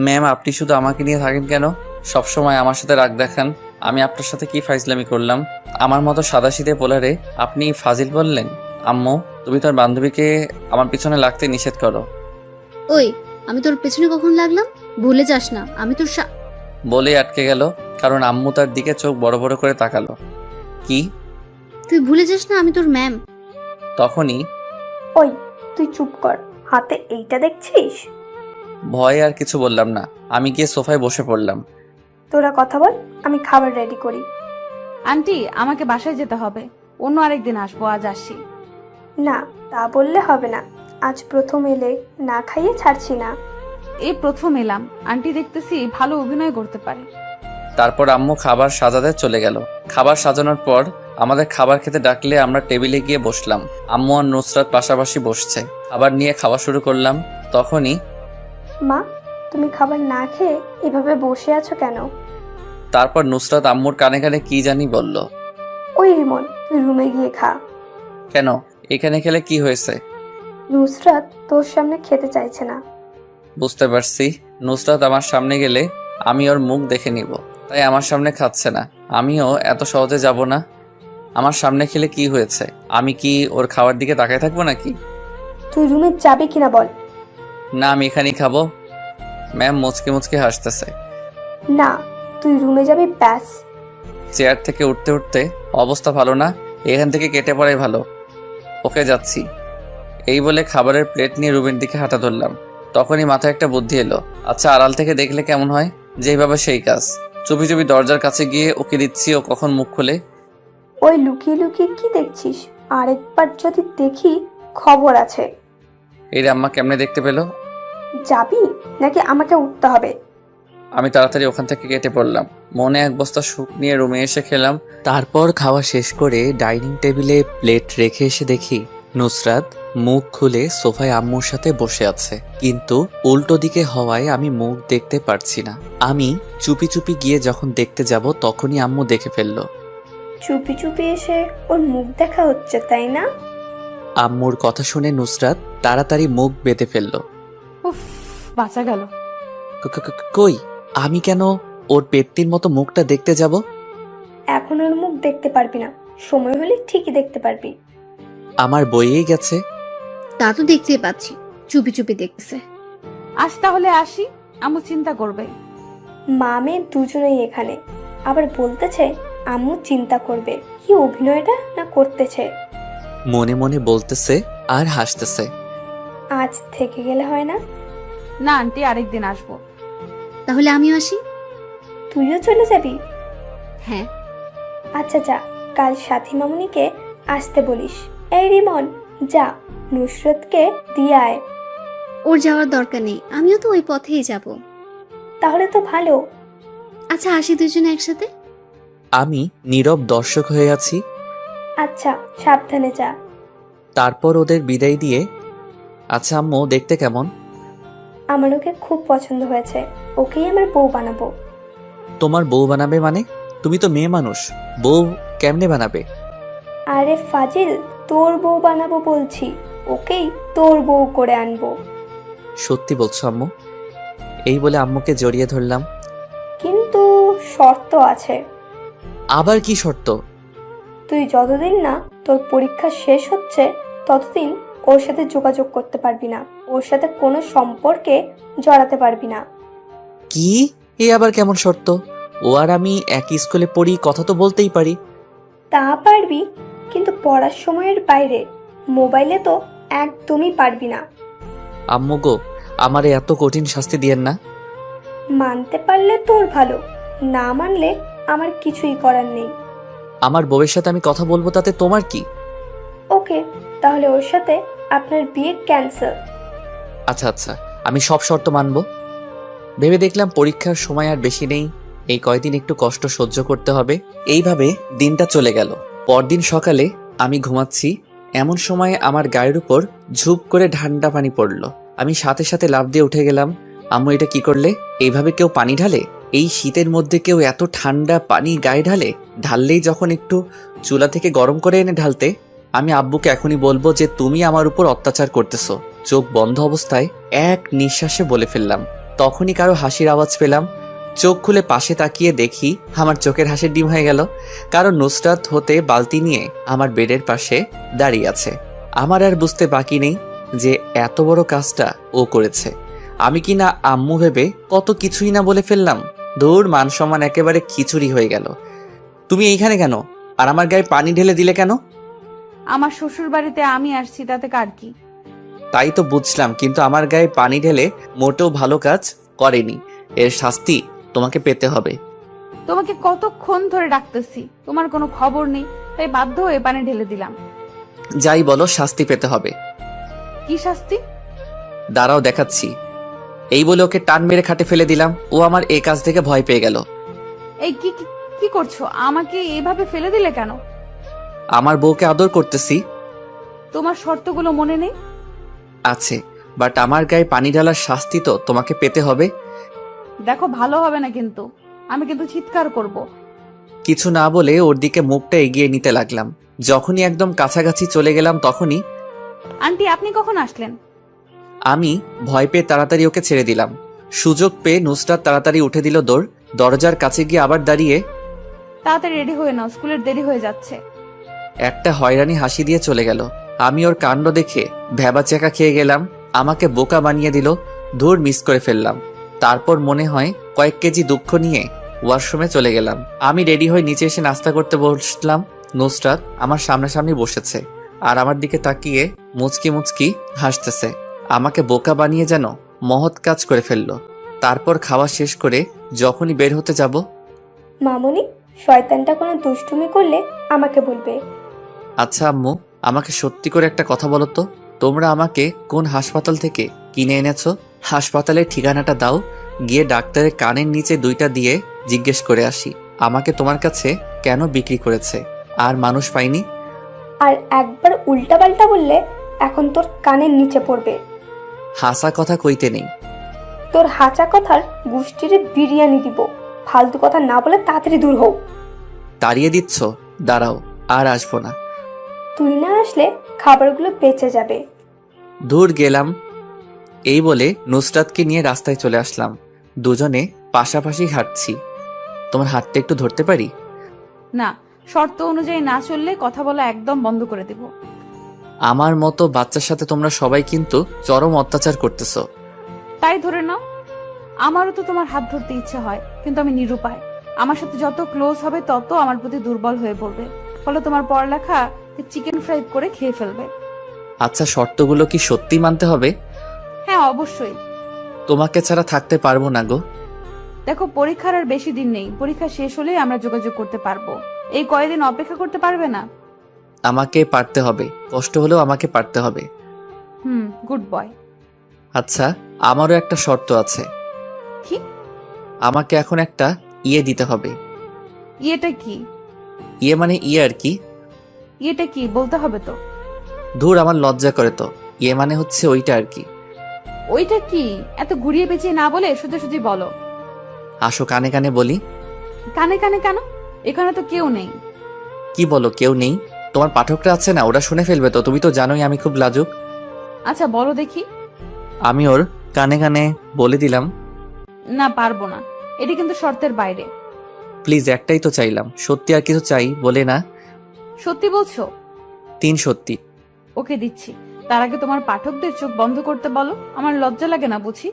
ম্যাম, আপনি শুধু আমাকে নিয়ে থাকেন কেন? সবসময় আমার সাথে রাগ দেখান। আমি আপনার সাথে কি ফাইজলামি করলাম? আমার মতো সাদাসিধে পোলারে আপনি ফাজিল বললেন? আম্মু, তুমি তোর বান্ধবীকে আমার পিছনে লাগতে নিষেধ করো। ওই, আমি তোর পেছনে কখন লাগলাম? ভুলে যাস না আমি তোর বলে আটকে গেল, কারণ আম্মু তার দিকে চোখ বড় বড় করে তাকালো। কি? তুই ভুলে যাস না আমি তোর ম্যাম। তখনই ওই, তুই চুপ কর। হাতে এইটা দেখছিস? ভয়ে আর কিছু বললাম না। আমি গিয়ে সোফায় বসে পড়লাম। তোরা কথা বল, আমি খাবার রেডি করি। আন্টি, আমাকে বাসায় যেতে হবে, অন্য আরেকদিন আসবো, আজ আসি। না, তা বললে হবে না। আজ প্রথম এলে, না খাইয়ে ছাড়ছি না। এই প্রথম এলাম, আন্টি দেখতেছি ভালো অভিনয় করতে পারে। তারপর আম্মু খাবার সাজাতে চলে গেল। খাবার সাজানোর পর আমাদের খাবার খেতে ডাকলে আমরা টেবিলে গিয়ে বসলাম। আম্মু আর নুসরাত পাশাপাশি বসছে। খাবার নিয়ে খাওয়া শুরু করলাম। তখনই মা, তুমি খাবার না খেয়ে এভাবে বসে আছো কেন? তারপর নুসরাত আম্মুর কানে কানে কি জানি বলল। ওই রিমন, তুই রুমে গিয়ে খা। কেন? এখানে খেলে কি হয়েছে? নুসরাত তোর সামনে খেতে চাইছে না। বুঝতে পারছি। নুসরাত আমার সামনে গেলে আমি ওর মুখ দেখে নিব, তাই আমার সামনে খাচ্ছে না। আমিও এত সহজে যাব না। আমার সামনে খেলে কি হয়েছে? আমি কি ওর খাওয়ার দিকে তাকায় থাকবো নাকি? তুই রুমে যাবি কিনা বল। না, আমি এখানেই খাবো। ম্যাম মুচকে মুচকে হাসতেছে। না, তুই রুমে যাবি ব্যাস। চেয়ার থেকে উঠতে উঠতে অবস্থা ভালো না, এখান থেকে কেটে পড়াই ভালো। ওকে, যাচ্ছি। এই বলে খাবারের প্লেট নিয়ে রুমের দিকে হাঁটা ধরলাম। তখনই মাথায় একটা বুদ্ধি এলো। আচ্ছা, আড়াল থেকে দেখলে কেমন হয়? যেভাবে সেই কাজ। চুপি চুপি দরজার কাছে গিয়ে ওকে দিচ্ছি ও কখন মুখ খুলে। ওই লুকিয়ে লুকিয়ে কি দেখছিস? আরেকবার যদি দেখি, খবর আছে। এই আম্মা কেমনে দেখতে পেলো? যাবি নাকি আমাকে উঠতে হবে? আমি তাড়াতাড়ি ওখান থেকে কেটে পড়লাম। মনে এক বস্তা সুখ নিয়ে রুমে এসে খেলাম। তারপর খাওয়া শেষ করে ডাইনিং টেবিলে প্লেট রেখে এসে দেখি নুসরাত মুখ খুলে সোফায় আম্মুর সাথে বসে আছে, কিন্তু উল্টো দিকে হওয়ায় আমি মুখ দেখতে পারছি না। আমি চুপি চুপি গিয়ে যখন দেখতে যাব তখনই আম্মু দেখে ফেললো। চুপি চুপি এসে ওর মুখ দেখা হচ্ছে, তাই না? আম্মুর কথা শুনে নুসরাত তাড়াতাড়ি মুখ বেঁধে ফেললো। উফ, বাঁচা গেল। কই, আমি কেন ওর পেটটির মতো মুখটা দেখতে যাব? এখন ওর মুখ দেখতে পারবি না, সময় হলে ঠিকই দেখতে পারবি। আমার বইয়েই গেছে। তা তো দেখতেই পাচ্ছি, চুপি চুপি দেখতেছে। আজ তাহলে আসি, আম্মু চিন্তা করবে। মা মেয়ে দুজনেই এখানে, আবার বলতেছে আম্মু চিন্তা করবে। কি অভিনয়টা না করতেছে। মনে মনে বলতেছে আর হাসতেছে। আজ থেকে গেলে হয় না? না আন্টি, আরেকদিন আসবো। তাহলে আমিও আসি। তুইও চলে যাবি? হ্যাঁ। আচ্ছা যা, কাল সাথী মামুনিকে আসতে বলিস। এই রিমন, যা নুসরতকে দিয়ে আয়। ওর যাওয়ার দরকার নেই, আমিও তো ওই পথেই যাব। তাহলে তো ভালো। আচ্ছা, আসি দুজনে একসাথে। আমি নীরব দর্শক হয়ে আছি। আচ্ছা, সাবধানে যা। তারপর ওদের বিদায় দিয়ে, আচ্ছা আম্মু দেখতে কেমন? আমার ওকে খুব পছন্দ হয়েছে, ওকেই আমার বউ বানাবো। তোমার বউ বানাবে মানে? তুমি তো মেয়ে মানুষ, বউ কেমনে বানাবে? আরে ফাজিল, তোর বউ বানাবো বলছি, ওকেই তোর বউ করে আনবো। সত্যি বলছো আম্মু? এই বলে আম্মুকে জড়িয়ে ধরলাম। কিন্তু শর্ত আছে। আবার কি শর্ত? তুই যতদিন না তোর পরীক্ষা শেষ হচ্ছে ততদিন ওর সাথে যোগাযোগ করতে পারবি না, ওর সাথে কোনো সম্পর্কে জড়াতে পারবি না। কি? এ আবার কেমন শর্ত? ও আর আমি একই স্কুলে পড়ি, কথা তো বলতেই পারি। তা পারবি, কিন্তু পড়ার সময়ের বাইরে মোবাইলে তো একদমই পারবি না। আম্মু গো, আমারে এত কঠিন শাস্তি দিয়েন না। মানতে পারলে তোর ভালো, না মানলে আমার কিছুই করার নেই। আমার বউয়ের সাথে আমি কথা বলবো, তাতে তোমার কি? ওকে, তাহলে ওর সাথে আপনার বিয়ে ক্যান্সেল। আচ্ছা আচ্ছা, আমি সব শর্ত মানব। ভেবে দেখলাম পরীক্ষার সময় আর বেশি নেই, এই কয়দিন একটু কষ্ট সহ্য করতে হবে। এইভাবে দিনটা চলে গেল। পরদিন সকালে আমি ঘুমাচ্ছি, এমন সময় আমার গায়ের উপর ঝুপ করে ঠান্ডা পানি পড়লো। আমি সাথে সাথে লাফ দিয়ে উঠে গেলাম। আম্মু এটা কি করলে? এইভাবে কেউ পানি ঢালে? এই শীতের মধ্যে কেউ এত ঠান্ডা পানি গায়ে ঢালে? ঢাললেই যখন একটু চুলা থেকে গরম করে এনে ঢালতে। আমি আব্বুকে এখনই বলবো যে তুমি আমার উপর অত্যাচার করতেছো। চোখ বন্ধ অবস্থায় এক নিঃশ্বাসে বলে ফেললাম। তখনই কারো হাসির আওয়াজ পেলাম। চোখ খুলে পাশে তাকিয়ে দেখি আমার চোখের হাসির ডিম হয়ে গেল, কারণ নুসরাত হতে বালতি নিয়ে আমার বেডের পাশে দাঁড়িয়ে আছে। আমার আর বুঝতে বাকি নেই যে এত বড় কাজটা ও করেছে। আমি কি না আম্মু ভেবে কত কিছুই না বলে ফেললাম। দূর, মান সম্মান একেবারে খিচুড়ি হয়ে গেল। তুমি এইখানে কেন? আর আমার গায়ে পানি ঢেলে দিলে কেন? আমার শ্বশুর বাড়িতে আমি আসছি, তাতে কার কি? তাই তো বুঝলাম, কিন্তু আমার গায়ে পানি ঢেলে মোটেও ভালো কাজ করেনি। এর শাস্তি তোমাকে পেতে হবে। তোমাকে কতক্ষণ ধরে ডাকতেছি, তোমার কোনো খবর নেই, তাই বাধ্য হয়ে পানি ঢেলে দিলাম। যাই বলো, শাস্তি পেতে হবে। কি শাস্তি? দাঁড়াও দেখাচ্ছি। এই বলে ওকে টান মেরে খাটে ফেলে দিলাম। ও আমার এই কাজ থেকে ভয় পেয়ে গেল। এই কি কি- কি করছো? আমাকে এভাবে ফেলে দিলে কেন? আমার বউকে আদর করতেছি। তোমার শর্তগুলো মনে নেই? আছে, বাট আমার গায়ে পানি ঢালার শাস্তি তো তোমাকে পেতে হবে। দেখো, ভালো হবে না কিন্তু, আমি কিন্তু চিৎকার করব। কিছু না বলে ওর দিকে মুখটা এগিয়ে নিতে লাগলাম। যখনই একদম কাছাকাছি চলে গেলাম তখনই আন্টি, আপনি কখন আসলেন? আমি ভয় পেয়ে তাড়াতাড়ি ওকে ছেড়ে দিলাম। সুযোগ পেয়ে নুসরাত তাড়াতাড়ি উঠে দিল দৌড়। দরজার কাছে গিয়ে আবার দাঁড়িয়ে তাড়াতাড়ি রেডি হয়ে নাও, স্কুলের দেরি হয়ে যাচ্ছে। একটা হয়রানি হাসি দিয়ে চলে গেল। আমি ওর কাণ্ড দেখে ভ্যাবাচ্যাকা খেয়ে গেলাম। আমাকে বোকা বানিয়ে দিল। ধুর, মিস করে ফেললাম। তারপর মনে হয় কয়েক কেজি দুঃখ নিয়ে ওয়াশরুমে চলে গেলাম। আমি রেডি হয়ে নিচে এসে নাস্তা করতে বসলাম। নুসরাত আমার সামনাসামনি বসেছে আর আমার দিকে তাকিয়ে মুচকি মুচকি হাসতেছে। আমাকে বোকা বানিয়ে যেন মহৎ কাজ করে ফেললো। তারপর খাওয়া শেষ করে যখনই বের হতে যাব, মামুনি, শয়তানটা কোনো দুষ্টুমি করলে আমাকে বলবে। আচ্ছা আম্মু, আমাকে সত্যি করে একটা কথা বলো তো, তোমরা আমাকে কোন হাসপাতাল থেকে কিনে এনেছো? হাসপাতালের ঠিকানাটা দাও, গিয়ে ডাক্তারের কানের নিচে দুইটা দিয়ে জিজ্ঞেস করে আসি আমাকে তোমার কাছে কেন বিক্রি করেছে। আর মানুষ পাইনি। আর একবার উল্টাপাল্টা বললে এখন তোর কানের নিচে পড়বে। হাসা কথা কইতে নেই। তোর হাঁচা কথার গুষ্টিরে বিরিয়ানি দিব। ফালতু কথা না বলে তাড়াতাড়ি দূর হও। তাড়িয়ে দিচ্ছ? দাঁড়াও, আর আসবো না। তুই না আসলে খাবারগুলো বেঁচে যাবে। দূর গেলাম। এই বলে নুসরাতকে নিয়ে রাস্তায় চলে আসলাম। দুজনে পাশাপাশি হাঁটছি। তোমার হাতটা একটু ধরতে পারি? না, শর্ত অনুযায়ী না চললে কথা বলা একদম বন্ধ করে দেব। আমার মতো বাচ্চার সাথে তোমরা সবাই কিন্তু চরম অত্যাচার করতেছো। তাই ধরে নাও, আমারও তো তোমার হাত ধরতে ইচ্ছে হয়, কিন্তু আমি নিরুপায়। আমার সাথে যত ক্লোজ হবে তত আমার প্রতি দুর্বল হয়ে পড়বে, ফলে তোমার পড়ালেখা চিকেন ফ্রাই করে খেয়ে ফেলবে। আচ্ছা, শর্তগুলো কি সত্যি মানতে হবে? হ্যাঁ, অবশ্যই। তোমাকে ছাড়া থাকতে পারবো না গো। দেখো, পরীক্ষার আর বেশি দিন নেই, পরীক্ষা শেষ হলেই আমরা যোগাযোগ করতে পারবো। এই কয়েকদিন অপেক্ষা করতে পারবে না? আমাকে পারতে হবে, কষ্ট হলেও আমাকে পারতে হবে। Good boy. আচ্ছা, আমারও একটা শর্ত আছে। কি? আমাকে এখন একটা ইয়ে দিতে হবে। ইয়েটা কি? ইয়ে মানে ইয়ে আর কি। ইয়েটা কি বলতে হবে তো। ধুর, আমার লজ্জা করে তো। ইয়ে মানে হচ্ছে ওইটা আর কি। ওইটা কি? এত ঘুরিয়ে পেঁচিয়ে না বলে সোজাসুজি বলো। আসো কানে কানে বলি। কানে কানে কেন? এখানে তো কেউ নেই। কি বলো কেউ নেই? তোমার পাঠকরা আছে না, ওরা শুনে ফেলবে তো। তুমি তো জানোই আমি খুব লাজুক। আচ্ছা বলো দেখি। আমি ওর কানে কানে বলে দিলাম, না পারবো না, এটা কিন্তু শর্তের বাইরে। প্লিজ একটাই তো চাইলাম, সত্যি আর কিছু চাই বলে না। সত্যি বলছো? 3 সত্যি। ওকে দিচ্ছি। তার আগে তোমার পাঠকদের চোখ বন্ধ করতে বলো। আমার লজ্জা লাগে না বুঝি?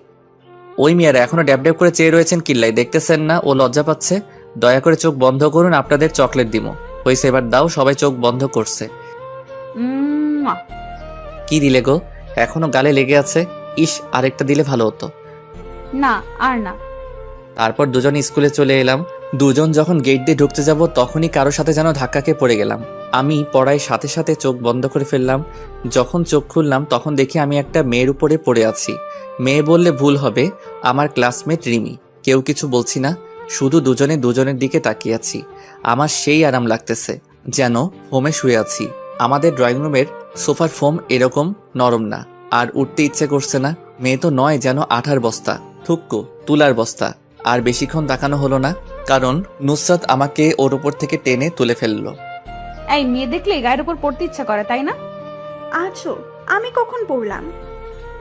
ওই মেয়েরা এখনো ড্যাব ড্যাব করে চেয়ে রয়েছেন কিল্লাই, দেখতেছেন না ও লজ্জা পাচ্ছে? দয়া করে চোখ বন্ধ করুন, আপনাদের চকলেট দিমো। হয়েছে, এবার দাও। সবাই চোখ বন্ধ করছে। আহ, কি দিলে গো? এখনো গালে লেগে আছে। ইস, আরেকটা দিলে ভালো হতো। না আর না। তারপর দুজন স্কুলে চলে এলাম। দুজন যখন গেট দিয়ে ঢুকতে যাব তখনই কারোর সাথে যেন ধাক্কা খেয়ে পড়ে গেলাম। আমি পড়ায় সাথে সাথে চোখ বন্ধ করে ফেললাম। যখন চোখ খুললাম তখন দেখি আমি একটা মেয়ের উপরে পড়ে আছি। মেয়ে বললে ভুল হবে, আমার ক্লাসমেট রিমি। কেউ কিছু বলছি না, শুধু দুজনে দুজনের দিকে তাকিয়ে আছি। আমার সেই আরাম লাগতেছে, যেন হোমে শুয়ে আছি। আমাদের ড্রয়িং রুমের সোফার ফোম এরকম নরম না, আর উঠতে ইচ্ছে করছে না। মেয়ে তো নয়, যেন আঠার বস্তা, থুক্কু তুলার বস্তা। আর বেশিক্ষণ তাকানো হলো না, কারণ নুসরাত আমাকে ওর উপর থেকে টেনে তুলে ফেললো। এই মেয়ে দেখলে গায়ের উপর পড়তে ইচ্ছা করে, তাই না? আছো? আমি কখন পড়লাম?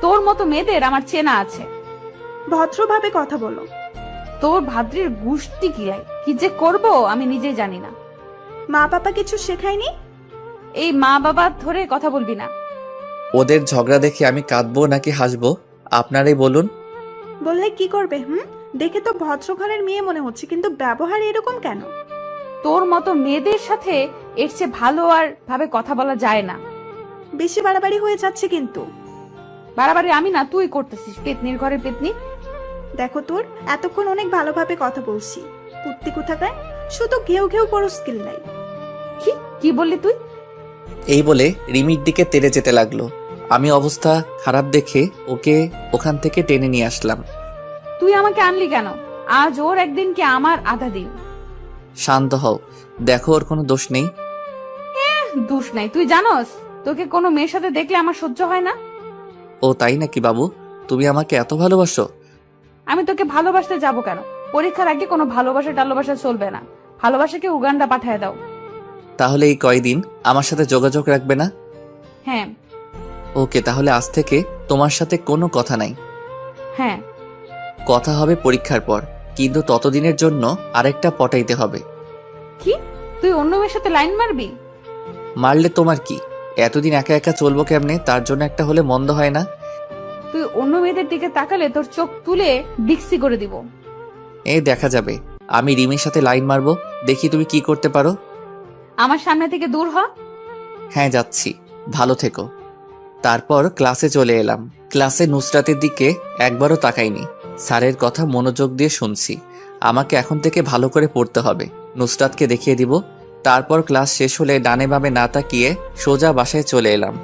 তোর মতো মেয়েদের আমার চেনা আছে। ভদ্রভাবে কথা বলো। তোর ভাদ্রির গুষ্টি কিলাই কি যে করব আমি নিজেই জানি না। মা বাবা কিছু শেখায়নি? এই মা বাবা ধরে কথা বলবি না। ওদের ঝগড়া দেখে আমি কাঁদবো নাকি হাসবো, আপনারাই বলুন। বললে কি করবে? দেখে তো ভদ্র ঘরের মেয়ে মনে হচ্ছে, কিন্তু ব্যবহার এরকম কেন? তোর মতো মেয়েদের সাথে এর চেয়ে ভালো আর ভাবে কথা বলা যায় না। বেশি বাড়াবাড়ি হয়ে যাচ্ছে কিন্তু। বাড়াবাড়ি আমি না, তুই করতেছিস। পেতনির ঘরে পেতনি। দেখো তোর, এতক্ষণ অনেক ভালোভাবে কথা বলছি। কুত্তি কোথাকার, শুধু ঘেউ ঘেউ করো, স্কিল নাই। কি কি বললি তুই? এই বলে রিমির দিকে তেড়ে যেতে লাগলো। আমি অবস্থা খারাপ দেখে ওকে ওখান থেকে টেনে নিয়ে আসলাম। তুই আমাকে আনলি কেন? আজ ওর একদিন কি আমার আধা দিন। শান্ত হও, দেখো ওর কোনো দোষ নেই। দোষ নাই? তুই জানোস তোকে কোনো মেয়ের সাথে দেখলে আমার সহ্য হয় না। ও তাই নাকি বাবু? তুমি আমাকে এত ভালোবাসো? আমি তোকে ভালোবাসতে যাব কেন? পরীক্ষার আগে কোনো ভালোবাসা টালোবাসা চলবে না। ভালোবাসাকে উগান্ডা পাঠায় দাও। তাহলে এই কয়দিন আমার সাথে যোগাযোগ রাখবে না? হ্যাঁ। ওকে, তাহলে আজ থেকে তোমার সাথে কোনো কথা নাই। হ্যাঁ। কথা হবে পরীক্ষার পর, কিন্তু ততদিনের জন্য আরেকটা পটাইতে হবে। কি? তুই অন্য মেয়ের সাথে লাইন মারবি? মারলে তোমার কি? এতদিন একা একা চলবো কেমনে? তার জন্য একটা হলে মন্দ হয় না। তুই অন্য মেয়েদের দিকে তাকালে তোর চোখ তুলে ডিক্সি করে দিব। এই দেখা যাবে। আমি রিমির সাথে লাইন মারবো, দেখি তুমি কি করতে পারো। আমার সামনে থেকে দূর হ। হ্যাঁ যাচ্ছি, ভালো থেকো। তারপর ক্লাসে চলে এলাম। ক্লাসে নুসরাতের দিকে একবারও তাকাইনি। স্যারের কথা মনোযোগ দিয়ে শুনছি। আমাকে এখন থেকে ভালো করে পড়তে হবে, নুসরাতকে দেখিয়ে দিব। তারপর ক্লাস শেষ হলে ডানে বামে না তাকিয়ে সোজা বাসায় চলে এলাম।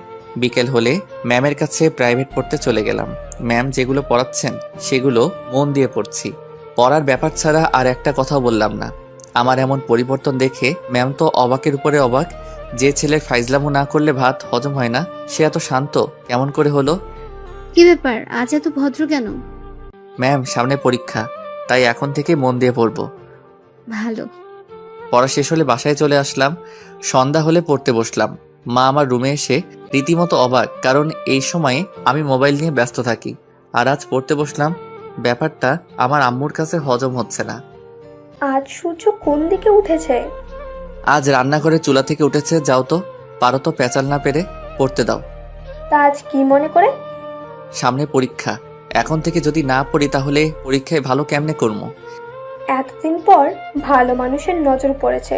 বিকেল হলে ম্যামের কাছে প্রাইভেট পড়তে চলে গেলাম। ম্যাম যেগুলো পড়াচ্ছেন সেগুলো মন দিয়ে পড়ছি। পড়ার ব্যাপার ছাড়া আর একটা কথা বললাম না। আমার এমন পরিবর্তন দেখে ম্যাম তো অবাকের উপরে অবাক। যে ছেলের ফাইজলামো না করলে ভাত হজম হয় না, সে এত শান্ত কেমন করে হলো? কি ব্যাপার, আজ এত ভদ্র কেন? ম্যাম সামনে পরীক্ষা, তাই এখন থেকে মন দিয়ে পড়বো। ভালো। পড়া শেষ হলে বাসায় চলে আসলাম। সন্ধ্যা হলে পড়তে বসলাম। মা আমার রুমে এসে রীতিমতো অবাক, কারণ এই সময়ে আমি মোবাইল নিয়ে ব্যস্ত থাকি। আর আজ পড়তে বসলাম। ব্যাপারটা আমার আম্মুর কাছে হজম হচ্ছে না। আজ সূর্য কোন দিকে উঠেছে? আজ রান্নাঘরে চুলা থেকে উঠেছে। যাও তো, পারো তো পেঁচাল না পেরে, পড়তে দাও। তা আজ কি মনে করে? সামনে পরীক্ষা, এখন থেকে যদি না পড়ি তাহলে পরীক্ষায় ভালো কেমনে করবো? এতদিন পর ভালো মানুষের নজর পড়েছে,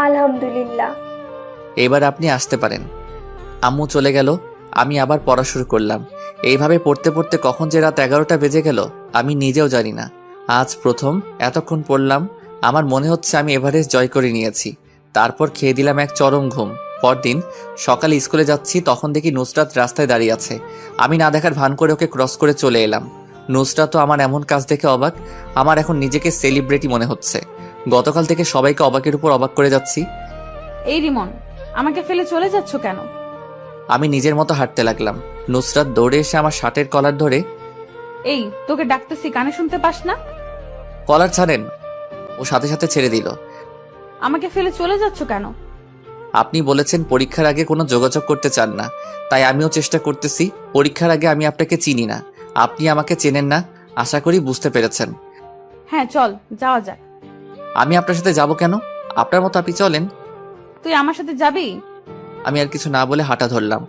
আলহামদুলিল্লাহ। এবার আপনি আসতে পারেন। আম্মু চলে গেল, আমি আবার পড়া শুরু করলাম। এইভাবে পড়তে পড়তে কখন যে রাত 11টা বেজে গেল আমি নিজেও জানি না। আজ প্রথম এতক্ষণ পড়লাম। আমার মনে হচ্ছে আমি এভারেস্ট জয় করে নিয়েছি। তারপর খেয়ে দিলাম এক চরম ঘুম। পরদিন সকালে স্কুলে যাচ্ছি, তখন দেখি নুসরাত রাস্তায় দাঁড়িয়ে আছে। আমি না দেখার ভান করে ওকে ক্রস করে চলে এলাম। নুসরাতও আমার এমন কাজ দেখে অবাক। আমার এখন নিজেকে সেলিব্রিটি মনে হচ্ছে। গতকাল থেকে সবাইকে অবাকের উপর অবাক করে যাচ্ছি। এই রিমন, আমাকে ফেলে চলে যাচ্ছ কেন? আমি নিজের মতো হাঁটতে লাগলাম। নুসরাত দৌড়ে এসে আমার শার্টের কলার ধরে, এই তোকে ডাকতেছি, কানে শুনতে পাস না? কলার ছাড়েন। ও সাথে সাথে ছেড়ে দিল। আমাকে ফেলে চলে যাচ্ছ কেন? আপনি বলেছেন পরীক্ষার আগে কোনো যোগাযোগ করতে চান না, তাই আমিও চেষ্টা করতেছি। পরীক্ষার আগে আমি আপনাকে চিনি না, আপনি আমাকে চেনেন না, আশা করি বুঝতে পেরেছেন। হ্যাঁ চল যাওয়া যাক। আমি আপনার সাথে যাব কেন? আপনার মতো আপনি চলেন। তুই আমার সাথে যাবি? আমি আর কিছু না বলে হাঁটা ধরলাম।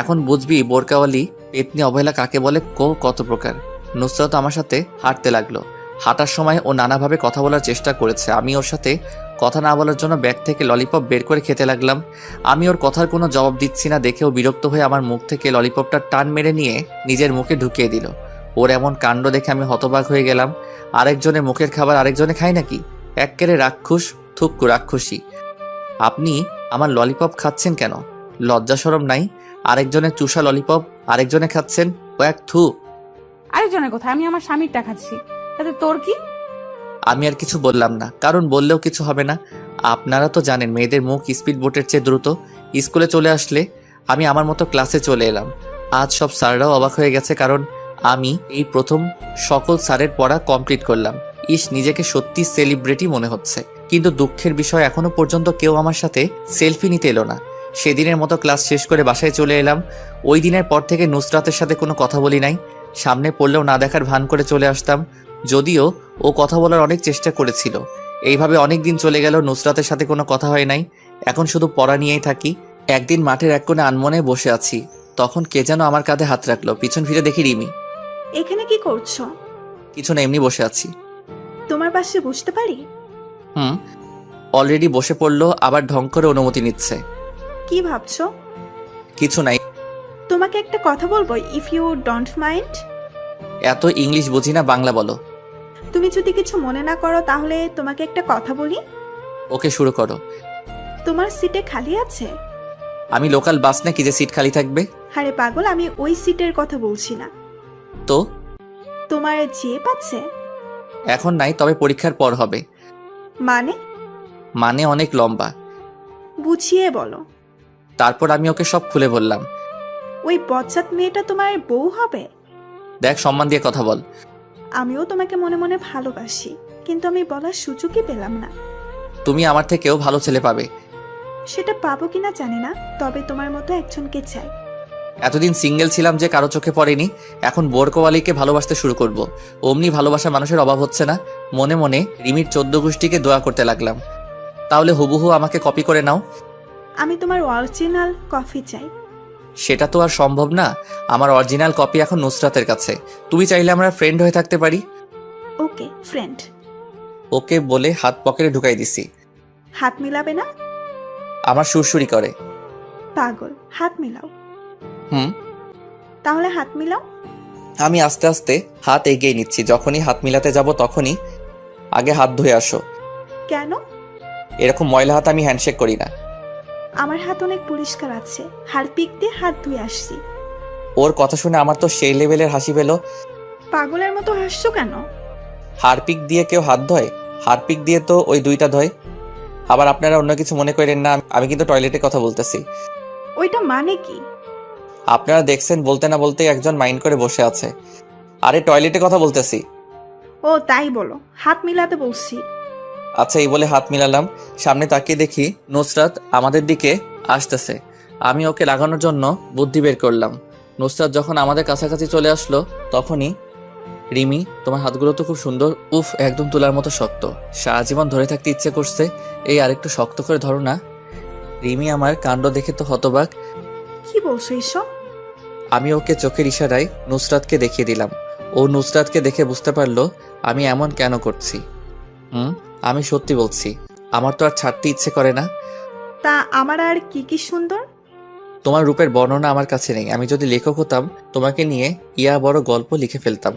এখন বুঝবি বোরকাওয়ালি পেতনি অবহেলা কাকে বলে, কত প্রকার। নুসরাত আমার সাথে হাঁটতে লাগলো। হাঁটার সময় ও নানাভাবে কথা বলার চেষ্টা করেছে। আমি ওর সাথে কথা না বলার জন্য ব্যাগ থেকে ললিপপ বের করে খেতে লাগলাম। আমি ওর কথার কোনো জবাব দিচ্ছি না দেখেও বিরক্ত হয়ে আমার মুখ থেকে ললিপপটা টান মেরে নিয়ে নিজের মুখে ঢুকিয়ে দিল। ওর এমন কাণ্ড দেখে আমি হতবাক হয়ে গেলাম। আরেকজনের মুখের খাবার আরেকজনে খায় নাকি? এক্কেরে রাক্ষুস, থুক্কু রাক্ষসী। আপনি আমার ললিপপ খাচ্ছেন কেন? লজ্জা শরম নাই? আরেকজনের চুষা ললিপপ আরেকজনে খাচ্ছেন, ও এক থু। আরেকজনের কথা, আমি আমার স্বামীরটা খাচ্ছি, তাতে তোর কি? আমি আর কিছু বললাম না, কারণ বললেও কিছু হবে না। আপনারা তো জানেন মেয়েদের মুখ স্পিড বোটের চেয়ে দ্রুত। স্কুলে চলে আসলে আমি আমার মতো ক্লাসে চলে এলাম। আজ সব স্যাররাও অবাক হয়ে গেছে, কারণ আমি এই প্রথম সকল স্যারের পড়া কমপ্লিট করলাম। নিজেকে সত্যি সেলিব্রিটি মনে হচ্ছে। কিন্তু দুঃখের বিষয়, এখনো পর্যন্ত কেউ আমার সাথে সেলফি নিতে এলো না। সেদিনের মতো ক্লাস শেষ করে বাসায় চলে এলাম। ওই দিনের পর থেকে নুসরাতের সাথে কোনো কথা বলি নাই। সামনে পড়লেও না দেখার ভান করে চলে আসতাম, যদিও ও কথা বলার অনেক চেষ্টা করেছিল। এইভাবে অনেক দিন চলে গেল, নুসরাতের সাথে কোনো কথা হয় নাই। এখন শুধু পড়া নিয়েই থাকি। একদিন মাঠের এক কোণে আনমনে বসে আছি, তখন কে যেন আমার কাঁধে হাত রাখলো। পিছন ফিরে দেখি রিমি। এখানে কি করছো? কিছু না, এমনি বসে আছি। তোমার পাশে বসতে পারি? অলরেডি বসে পড়লো, আবার ঢং করে অনুমতি নিচ্ছে। কি ভাবছো? কিছু নাই। তোমাকে একটা কথা বলবো, ইফ ইউ ডোন্ট মাইন্ড। এত ইংলিশ বুঝি না, বাংলা বলো। তুমি যদি কিছু মনে না করো তাহলে তোমাকে একটা কথা বলি। ওকে, শুরু করো। তোমার সিটে খালি আছে? আমি লোকাল বাস নাকি যে সিট খালি থাকবে? আরে পাগল, আমি ওই সিটের কথা বলছি না। তো তোমার জেব আছে? এখন নাই, তবে পরীক্ষার পর হবে। মানে অনেক লম্বা। বুঝিয়ে বলো। তারপর আমি ওকে সব খুলে বললাম। ওই বজ্জাত মেয়েটা তোমার বউ হবে? দেখ, সম্মান দিয়ে কথা বল। আমিও তোমাকে মনে মনে ভালোবাসি, কিন্তু আমি বলার সুযোগই পেলাম না। তুমি আমার থেকেও ভালো ছেলে পাবে। সেটা পাবো কিনা জানি না, তবে তোমার মতো একজনকে চাই। এতদিন সিঙ্গেল ছিলাম যে কারো চোখে পড়েনি, এখন বোরকওয়ালিকে ভালোবাসতে শুরু করব। অমনি ভালোবাসা মানুষের অভাব হচ্ছে না। মনে মনে রিমির 14 গোষ্ঠীকে দোয়া করতে লাগলাম, তাহলে হুবহু আমাকে কপি করে নাও। আমি তোমার অরিজিনাল কফি চাই। সেটা তো আর সম্ভব না। আমার অরিজিনাল কপি এখন নুসরাতের কাছে। তুমি চাইলে আমরা ফ্রেন্ড হয়ে থাকতে পারি। ওকে, ফ্রেন্ড। ওকে বলে হাত পকেটে ঢুকাই দিছি। হাত মিলাবে না? আমার সুরসুরি করে। পাগল, হাত মিলাও। হুম। তাহলে হাত মিলাও। আমি আস্তে আস্তে হাত এগিয়ে নিচ্ছি। যখনই হাত মিলাতে যাব তখনই আগে হাত ধুয়ে আসো। কেন? এরকম ময়লা হাত আমি হ্যান্ডশেক করি না। আমার হাত অনেক পরিষ্কার আছে, হারপিক দিয়ে হাত ধুয়ে আসছি। ওর কথা শুনে আমার তো সেই লেভেলের হাসি পেল। পাগলের মতো হাসছো কেন? হারপিক দিয়ে কেউ হাত ধয়? হারপিক দিয়ে তো ওই দুইটা ধয়। আবার আপনারা অন্য কিছু মনে করেন না, আমি কিন্তু টয়লেটের কথা বলতেছি। ওইটা মানে কি? আপনারা দেখছেন বলতে না বলতে একজন মাইন্ড করে বসে আছে। আরে টয়লেটের কথা বলতেছি। ও তাই বলো, হাত মিলাতে বলছি। আচ্ছা, এই বলে হাত মিলালাম। সামনে তাকিয়ে দেখি নুসরাত আমাদের দিকে আসতেছে। আমি ওকে লাগানোর জন্য বুদ্ধি বের করলাম। নুসরাত যখন আমাদের কাছাকাছি চলে আসলো তখনই, রিমি তোমার হাতগুলো তো খুব সুন্দর, উফ একদম তুলার মতো শক্ত, সারা জীবন ধরে থাকতে ইচ্ছে করছে, এই আরেকটু শক্ত করে ধরো না। রিমি আমার কাণ্ড দেখে তো হতবাক। কি বলছো এসব? আমি ওকে চোখের ইশারায় নুসরাতকে দেখিয়ে দিলাম। ও নুসরাতকে দেখে বুঝতে পারলো আমি এমন কেন করছি। আমি সত্যি বলছি, আমার তো আর ছাড়তে ইচ্ছে করে না। তা আমার আর কি কি সুন্দর? তোমার রূপের বর্ণনা আমার কাছে নেই। আমি যদি লেখক হতাম তোমাকে নিয়ে ইয়া বড় গল্প লিখে ফেলতাম।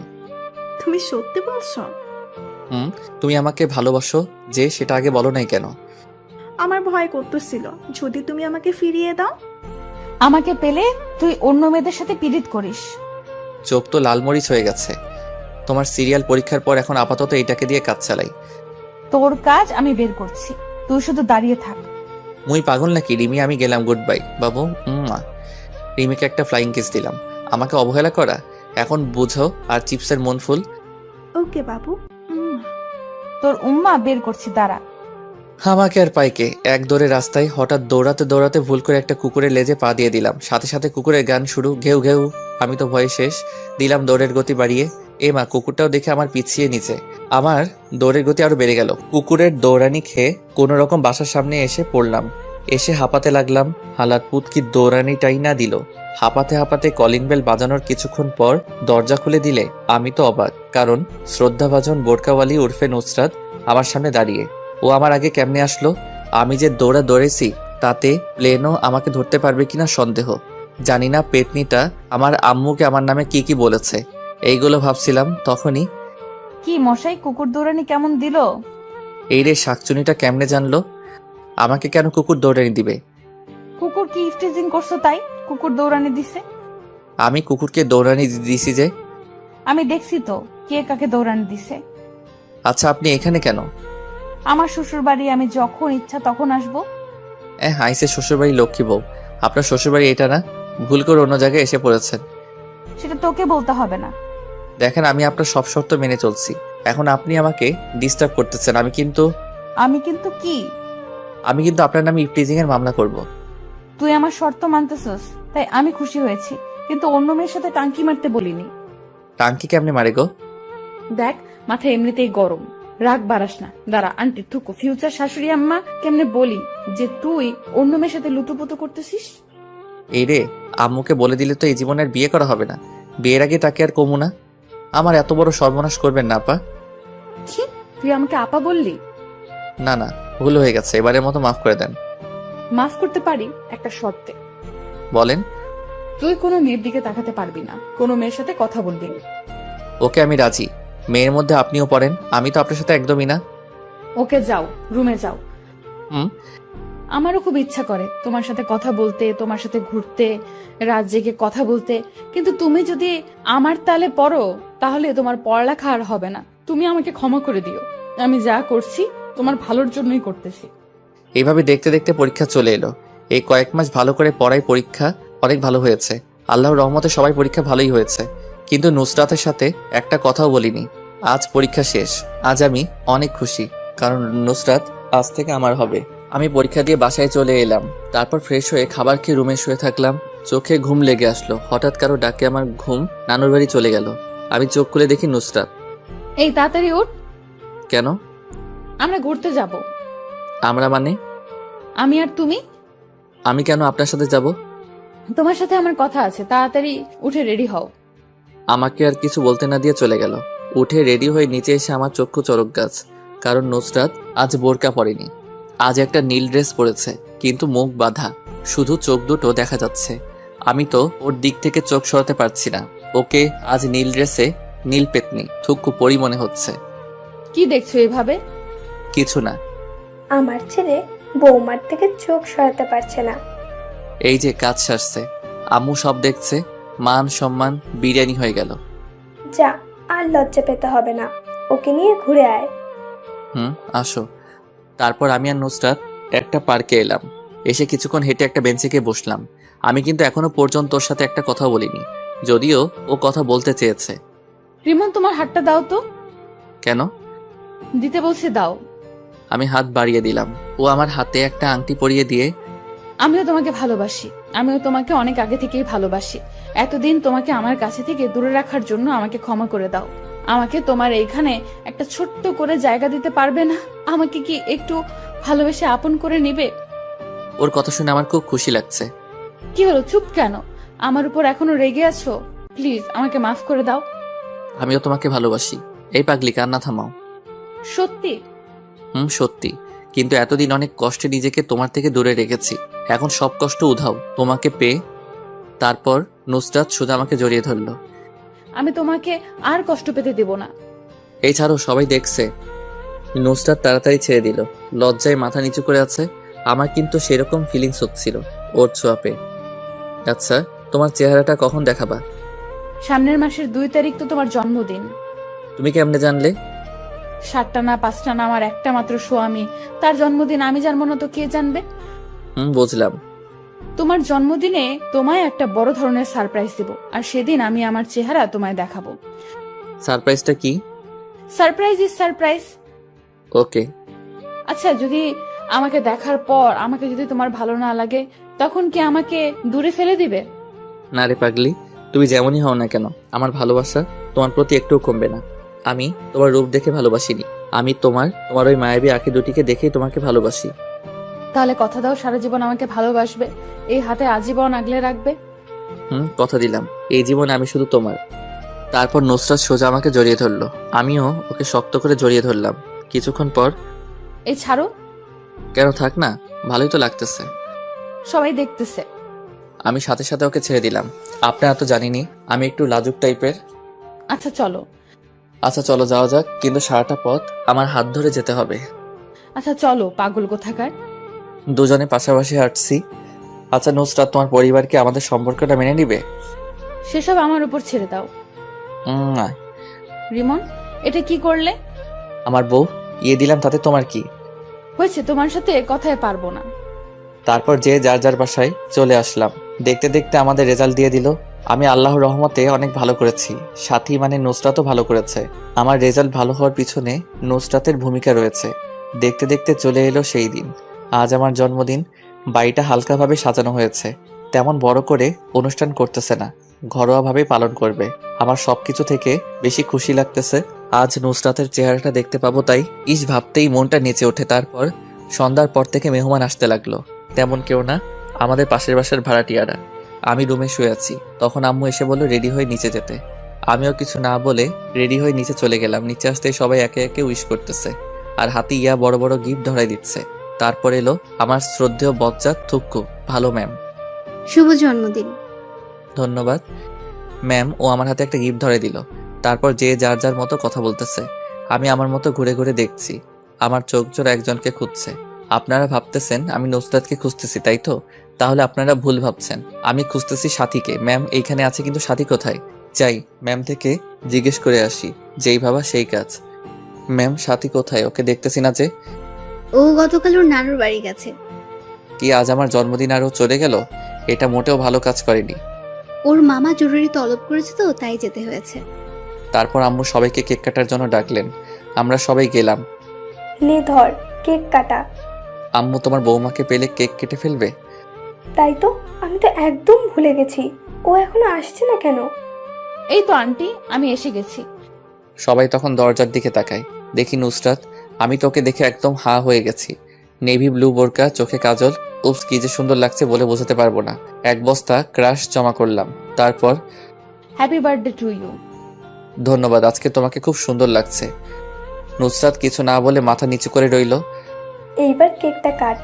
তুমি সত্যি বলছো? তুমি আমাকে ভালোবাসো যে, সেটা আগে বলো নাই কেন? আমার ভয় করতেছিল যদি তুমি আমাকে ফিরিয়ে দাও। আমাকে পেলে তুই অন্য মেয়েদের সাথে পীড়িত করিস। চোখ তো লালমরিচ হয়ে গেছে। তোমার সিরিয়াল পরীক্ষার পর এখন আপাতত এইটাকে দিয়ে কাজ চালাই। তোর কাজ আমি বের করছি, তুই শুধু দাঁড়িয়ে থাক। মুই পাগল নাকি রিমি? আমি গেলাম, গুড বাই বাবু। রিমিকে একটা ফ্লাইং কিস দিলাম। আমাকে অবহেলা করা এখন বুঝো আর চিপসের মন ফুল। ওকে বাবু। তোর উম্মা বের করছি, দাঁড়া। আমাকে আর পাইকে এক দৌড়ে রাস্তায় হঠাৎ দৌড়াতে দৌড়াতে ভুল করে একটা কুকুরের লেজে পা দিয়ে দিলাম। সাথে সাথে কুকুরের গান শুরু, ঘেউ ঘেউ। আমি তো ভয়ে শেষ। দিলাম দৌড়ের গতি বাড়িয়ে। এ মা, কুকুরটাও দেখে আমার পিছিয়ে নিচে। আমার দৌড়ের গতি আরো বেড়ে গেল। কুকুরের দৌড়ানি খেয়ে কোনো রকম বাসার সামনে এসে পড়লাম। এসে হাঁপাতে লাগলাম। হালাত পুত কি দৌড়ানিটাই না দিল। হাঁপাতে হাঁপাতে কলিং বেল বাজানোর কিছুক্ষণ পর দরজা খুলে দিলে আমি তো অবাক, কারণ শ্রদ্ধাভাজন বোরকাওয়ালি উর্ফে নুসরাত আমার সামনে দাঁড়িয়ে। ও আমার আগে কেমনে আসলো? আমি যে দৌড়েছি তাতে প্লেনও আমাকে ধরতে পারবে কিনা সন্দেহ। জানি না পেতনিটা আমার আম্মুকে আমার নামে কি কি বলেছে। এইগুলো ভাবছিলাম তখনই কি মশাই, কুকুর দৌড়ানি কেমন দিল? এই রে, শাকচুনিটা কেমনে জানলো? আমাকে কেন কুকুর দৌড়ানি দিবে? কুকুর কি ইফটিজিং করছো তাই কুকুর দৌড়ানি দিছে? আমি কুকুরকে দৌড়ানি দিছি যে? আমি দেখছি তো কে কাকে দৌড়ানি দিছে। আচ্ছা, আপনি এখানে কেন? আমার শ্বশুর বাড়ি, আমি যখন ইচ্ছা তখন আসবো। হাইসে শ্বশুরবাড়ি লক্ষ্মী বউ। আপনার শ্বশুরবাড়ি এটা না, ভুল করে অন্য জায়গায় এসে পড়েছেন। সেটা তোকে বলতে হবে না। দেখেন, আমি আপনার সব শর্ত মেনে চলছি। এখন আপনি আমাকে ডিস্টার্ব করতেছেন। আমি কিন্তু কি? আমি কিন্তু আপনার নামে ইফটিজিং এর মামলা করব। তুই আমার শর্ত মানতেছস তাই আমি খুশি হয়েছি, কিন্তু অন্য মেয়ের সাথে টাঙ্কি মারতে বলিনি। টাঙ্কি কেমনে মারে গো? দেখ, মাথা এমনিতেই গরম, রাগ বাড়াস না। দাঁড়া, আন্টি থুকু ফিউচার শাশুড়ি আম্মা কেমনে বলি যে তুই অন্য মেয়ের সাথে লুতুপুতু করতেছিস। এই রে, আম্মুকে বলে দিলে তো এই জীবনের বিয়ে করা হবে না। বিয়ের আগে তাকে আর কমু না। আমার এত বড় সর্বনাশ করবেন না আপা। কি, তুই আমাকে আপা বললি? না না, ভুল হয়ে গেছে, এবারের মতো মাফ করে দেন। মাফ করতে পারি একটা শর্তে। বলেন। তুই কোনো মেয়ের দিকে তাকাতে পারবি না, কোনো মেয়ের সাথে কথা বলবি না। ওকে, আমি রাজি। মেয়ের মধ্যে আপনিও পড়েন, আমি তো আপনার সাথে একদমই না। ওকে, যাও, রুমে যাও। হুম। আমারও খুব ইচ্ছা করে তোমার সাথে কথা বলতে, তোমার সাথে ঘুরতে, রাত জেগে কথা বলতে, কিন্তু তুমি যদি আমার তালে পড়ো তাহলে তোমার পড়ালেখা আর হবে না। তুমি আমাকে ক্ষমা করে দিও। আমি যা করছি তোমার ভালোর জন্যই করতেছি। এইভাবে দেখতে দেখতে পরীক্ষা চলে এলো। এই কয়েক মাস ভালো করে পড়াই পরীক্ষা অনেক ভালো হয়েছে। আল্লাহর রহমতে সবাই পরীক্ষা ভালোই হয়েছে, কিন্তু নুসরাতের সাথে একটা কথাও বলিনি। আজ পরীক্ষা শেষ। আজ আমি অনেক খুশি, কারণ নুসরাত আজ থেকে আমার হবে। আমি পরীক্ষা দিয়ে বাসায় চলে এলাম। তারপর ফ্রেশ হয়ে খাবার খেয়ে রুমে শুয়ে থাকলাম। চোখে ঘুম লেগে আসলো। হঠাৎ কারো ডাকে আমার ঘুম নানুর বাড়ি চলে গেল। আমি চোখ খুলে দেখি নুসরাত। এই তাড়াতাড়ি উঠ, কেন? আমরা ঘুরতে যাব। আমরা মানে? আমি আর তুমি। আমি কেন আপনার সাথে যাব? তোমার সাথে আমার কথা আছে, তাড়াতাড়ি উঠে রেডি হও। আমাকে আর কিছু বলতে না দিয়ে চলে গেল। উঠে রেডি হয়ে নিচে এসে আমার চক্ষু চরক গাছ, কারণ নুসরাত আজ বোরকা পরেনি। আজ একটা নীল ড্রেস পরেছে, কিন্তু মুখ বাঁধা, শুধু চোখ দুটো দেখা যাচ্ছে। আমি তো ওর দিক থেকে চোখ সরাতে পারছি না। ওকে আজ নীল ড্রেসে নীল পেতনি থুকু পরি মনে হচ্ছে। কি দেখছো এভাবে? কিছু না। আমার ছেলে বৌমার থেকে চোখ সরাতে পারছে না। এই যে কাজ সারছে, আম্মু সব দেখছে, মান সম্মান বিরিয়ানি হয়ে গেল। যা, আর লজ্জা পেতে হবে না, ওকে নিয়ে ঘুরে আয়। আসো। তারপর আমি আর নুসরাত একটা পার্কে এলাম। এসে কিছুক্ষণ হেঁটে একটা বেঞ্চে গিয়ে বসলাম। আমি কিন্তু এখনো পর্যন্ত ওর সাথে একটা কথা বলিনি, যদিও ও কথা বলতে চেয়েছে। রিমন, তোমার হাতটা দাও তো। কেন? দিতে বলছে, দাও। আমি হাত বাড়িয়ে দিলাম। ও আমার হাতে একটা আংটি পরিয়ে দিয়ে, আমিও তোমাকে ভালোবাসি, আমিও তোমাকে অনেক আগে থেকেই ভালোবাসি। এতদিন তোমাকে আমার কাছে থেকে দূরে রাখার জন্য আমাকে ক্ষমা করে দাও। আমাকে তোমার এইখানে একটা ছোট্ট করে জায়গা দিতে পারবে না? আমাকে কি একটু ভালোবেসে আপন করে নিবে? ওর কথা শুনে আমার খুব খুশি লাগছে। কি হলো, চুপ কেন? আমার উপর এখনো রেগে আছো? প্লিজ আমাকে মাফ করে দাও। আমিও তোমাকে ভালোবাসি। এই পাগলি, কান্না থামাও। সত্যি? সত্যি। কিন্তু এতদিন অনেক কষ্টে নিজেকে তোমার থেকে দূরে রেখেছি। এখন সব কষ্ট উধাও তোমাকে পেয়ে। তারপর নুসরাত সোজা আমাকে জড়িয়ে ধরলো। আমি তোমাকে আর কষ্ট পেতে দেব না। এই ছাড়ো, সবাই দেখছে। নুসরাত তাড়াতাড়ি ছেড়ে দিল। লজ্জায় মাথা নিচু করে আছে। আমার কিন্তু সেরকম ফিলিংস হচ্ছিল ওর ছোঁয়া পেয়ে। আচ্ছা, তোমার চেহারাটা কখন দেখাবা? সামনের মাসের 2 তারিখ তো তোমার জন্মদিন। তুমি কেমনে জানলে? 7টা না 5টা না, আমার একটা মাত্র স্বামী, তার জন্মদিন আমি জানবো না তো কে জানবে? বুঝলাম। তোমার জন্মদিনে তোমায় একটা বড় ধরনের সারপ্রাইজ দেব, আর সেদিন আমি আমার চেহারা তোমায় দেখাবো। সারপ্রাইজটা কি? Surprise is surprise. ওকে। আচ্ছা, যদি আমাকে দেখার পর আমাকে যদি তোমার ভালো না লাগে, তখন কি আমাকে দূরে ফেলে দিবে? না রে পাগলি, তুমি যেমনই হও না কেন, আমার ভালোবাসা তোমার প্রতি একটুও কমবে না। আমি তোমার রূপ দেখে ভালোবাসিনি, আমি তোমার ওই মায়াবী আঁখি দুটিকে দেখেই তোমাকে ভালোবাসি। তাহলে কথা দাও সারা জীবন আমাকে ভালোবাসবে, এই হাতে আজীবন আগলে রাখবে। কথা দিলাম, এই জীবনে আমি শুধু তোমার। তারপর নুসরাত সোজা আমাকে জড়িয়ে ধরলো, আমিও ওকে শক্ত করে জড়িয়ে ধরলাম। কিছুক্ষণ পর, এই ছাড়ো। কেন, থাক না, ভালোই তো লাগতেছে। সবাই দেখতেছে। আমি সাথে সাথে ওকে ছেড়ে দিলাম। আপনারা তো জানিনি আমি একটু লাজুক টাইপের। আচ্ছা চলো। আচ্ছা চলো যাওয়া যাক, কিন্তু সারাটা পথ আমার হাত ধরে যেতে হবে। আচ্ছা চলো, পাগল কোথাকার। দুজনে পাশাপাশি হাঁটছি। আচ্ছা নুসরাত, তোমার পরিবার কি আমাদের সম্পর্কটা মেনে নিবে? সেসব আমার উপর ছেড়ে দাও। না। রিমন, এটা কি করলে? আমার বউ, দিলাম, তাতে তোমার কি হয়েছে? তোমার সাথে কথায় পারবো না। তারপর যে যার যার বাসায় চলে আসলাম। দেখতে দেখতে আমাদের রেজাল্ট দিয়ে দিল। আমি আল্লাহর রহমতে অনেক ভালো করেছি, সাথী মানে নুসরাতও ভালো করেছে। আমার রেজাল্ট ভালো হওয়ার পিছনে নুসরাতের ভূমিকা রয়েছে। দেখতে দেখতে চলে এলো সেই দিন। আজ আমার জন্মদিন। বাড়িটা হালকাভাবে সাজানো হয়েছে, তেমন বড় করে অনুষ্ঠান করতেছে না, ঘরোয়াভাবে পালন করবে। আমার সবকিছু থেকে বেশি খুশি লাগতেছে আজ নুসরাতের চেহারাটা দেখতে পাবো, তাই ভাবতেই মনটা নেচে ওঠে। তারপর সন্ধ্যার পর থেকে মেহমান আসতে লাগলো। তেমন কেউ না, আমাদের পাশের বাসার ভাড়াটিয়ারা। আমি রুমে শুয়ে আছি, তখন আম্মু এসে বলল রেডি হয়ে নিচে যেতে। আমিও কিছু না বলে রেডি হয়ে নিচে চলে গেলাম। নিচে আসতে সবাই একে একে উইশ করতেছে, আর হাতে বড় বড় গিফট ধরাই দিচ্ছে। তারপর এলো আমার শ্রদ্ধেয় বজ্জাত থুক্কু। ভালো ম্যাম। শুভ জন্মদিন। ধন্যবাদ ম্যাম। ও আমার হাতে একটা গিফট ধরে দিল। তারপর যে যার যার মতো কথা বলতেছে। আমি আমার মতো ঘুরে ঘুরে দেখছি, আমার চোখ জোর একজনকে খুঁজছে। আপনারা ভাবতেছেন আমি নুসরাতকে খুঁজতেছি, তাই তো? তাহলে আপনারা ভুল ভাবছেন, আমি খুঁজতেছি সাথীকে। ম্যাম এইখানে আছে, কিন্তু সাথী কোথায়? যাই ম্যাম থেকে জিজ্ঞেস করে আসি। যেই ভাবা সেই কাজ। ম্যাম সাথী কোথায়? ওকে দেখতেছি না যে। ও গতকাল ওর নানুর বাড়ি গেছে। কি আজ আমার জন্মদিন আর ও চলে গেল? এটা মোটেও ভালো কাজ করেনি। ওর মামা জরুরি তলব করেছে তো, তাই যেতে হয়েছে। তারপর আম্মু সবাইকে কেক কাটার জন্য ডাকলেন। আমরা সবাই গেলাম। নে ধর কেক কাটা। আম্মু তোমার বৌমাকে পেলে কেক কেটে ফেলবে। তাই তো, আমি তো একদম ভুলে গেছি। ও এখনো আসছে না কেন? এই তো আন্টি, আমি এসে গেছি। সবাই তখন দরজার দিকে তাকায়। দেখি নুসরাত। আমি তোকে দেখে একদম হা হয়ে গেছি। নেভি ব্লু বোরকা, চোখে কাজল, উপস কি যে সুন্দর লাগছে বলে বোঝাতে পারবো না। এক বস্তা ক্রাশ জমা করলাম। তারপর হ্যাপি বার্থডে টু ইউ। ধন্যবাদ, আজকে তোমাকে খুব সুন্দর লাগছে। নুসরাত কিছু না বলে মাথা নিচু করে রইল। এইবার কেকটা কাট।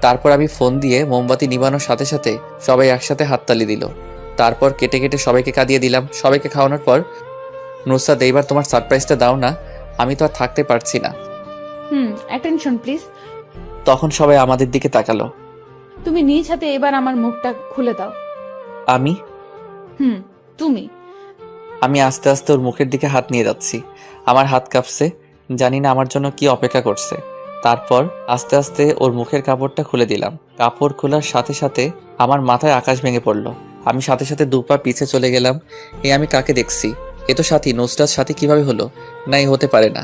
তারপর আমি ফোন দিয়ে মোমবাতি নিবানোর সাথে সাথে সবাই একসাথে হাততালি দিল। তারপর কেটে কেটে সবাইকে কাঁদিয়ে দিলাম। সবাইকে খাওয়ানোর পর নুসরাত এইবার তোমার সারপ্রাইজটা দাও না, আমি তো আর থাকতে পারছি না। Attention please. তখন সবাই আমাদের দিকে তাকালো। তুমি নিজ হাতে এবার আমার মুখটা খুলে দাও। আমি তুমি। আমি আস্তে আস্তে ওর মুখের দিকে হাত নিয়ে যাচ্ছি। আমার হাত কাঁপছে, জানি না আমার জন্য কি অপেক্ষা করছে। তারপর আস্তে আস্তে ওর মুখের কাপড়টা খুলে দিলাম। কাপড় খোলার সাথে সাথে আমার মাথায় আকাশ ভেঙে পড়লো। আমি সাথে সাথে দুপা পিছে চলে গেলাম। আমি কাকে দেখছি? এ তো সাথী। নুসরাত সাথী কিভাবে হলো? না, এ হতে পারে না।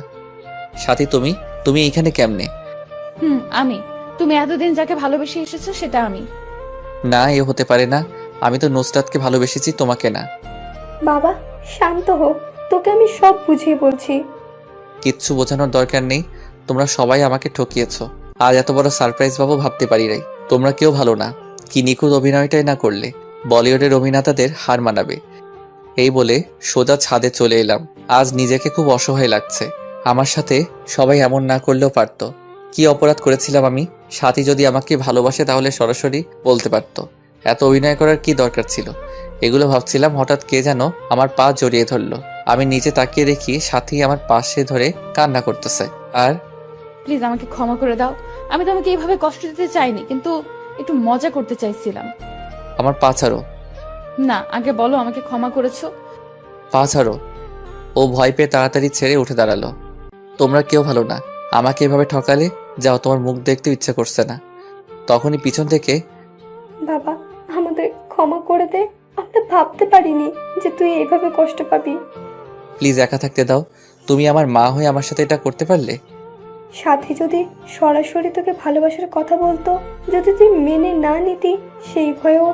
সাথী তুমি এইখানে কেমনে? আমি। তুমি এতদিন যাকে ভালোবেসে এসেছো সেটা আমি। না, এ হতে পারে না। আমি তো নুসরাতকে ভালোবেসেছি, তোমাকে না। বাবা শান্ত হো, তোকে আমি সব বুঝিয়ে বলছি। কিচ্ছু বোঝানোর দরকার নেই। তোমরা সবাই আমাকে ঠকিয়েছো। আজ এত বড় সারপ্রাইজ পাবো ভাবতে পারি নাই। তোমরা কেউ ভালো না। কি নিখুঁত অভিনয়টাই না করলে, বলিউডের অভিনেতাদের হার মানাবে। এই বলে সোজা ছাদে চলে এলাম। আজ নিজেকে খুব অসহায় লাগছে। আমার সাথে সবাই এমন না করলেও পারতো। কি অপরাধ করেছিলাম আমি? সাথী যদি আমাকে ভালোবাসে তাহলে সরাসরি বলতে পারতো। এত অভিনয় করার কি দরকার ছিল? এগুলো ভাবছিলাম, হঠাৎ কে যেন আমার পা জড়িয়ে ধরলো। আমি নিচে তাকিয়ে দেখি সাথী আমার পাশে ধরে কান্না করতেছে। আর প্লিজ আমাকে ক্ষমা করে দাও। আমি তোমাকে এইভাবে কষ্ট দিতে চাইনি, কিন্তু একটু মজা করতে চাইছিলাম। আমার পা ছাড়ো। না, আগে বলো আমাকে ক্ষমা করেছো। পা ছাড়ো। ও ভয় পেয়ে তাড়াতাড়ি ছেড়ে উঠে দাঁড়ালো। তোমরা কেউ ভালো না। আমাকে এভাবে ঠকালে, যাও, তোমার মুখ দেখতে ইচ্ছে করছে না। তখনই পিছন থেকে বাবা আমাদের ক্ষমা করে দে। আমরা ভাবতে পারিনি যে তুই এইভাবে কষ্ট পাবি। প্লিজ একা থাকতে দাও। তুমি আমার মা হয়ে আমার সাথে এটা করতে পারলে? সাথী যদি সরাসরি তোকে ভালোবাসার কথা বলতো, যদি তুই মেনে না নিতি, সেই ভয়েও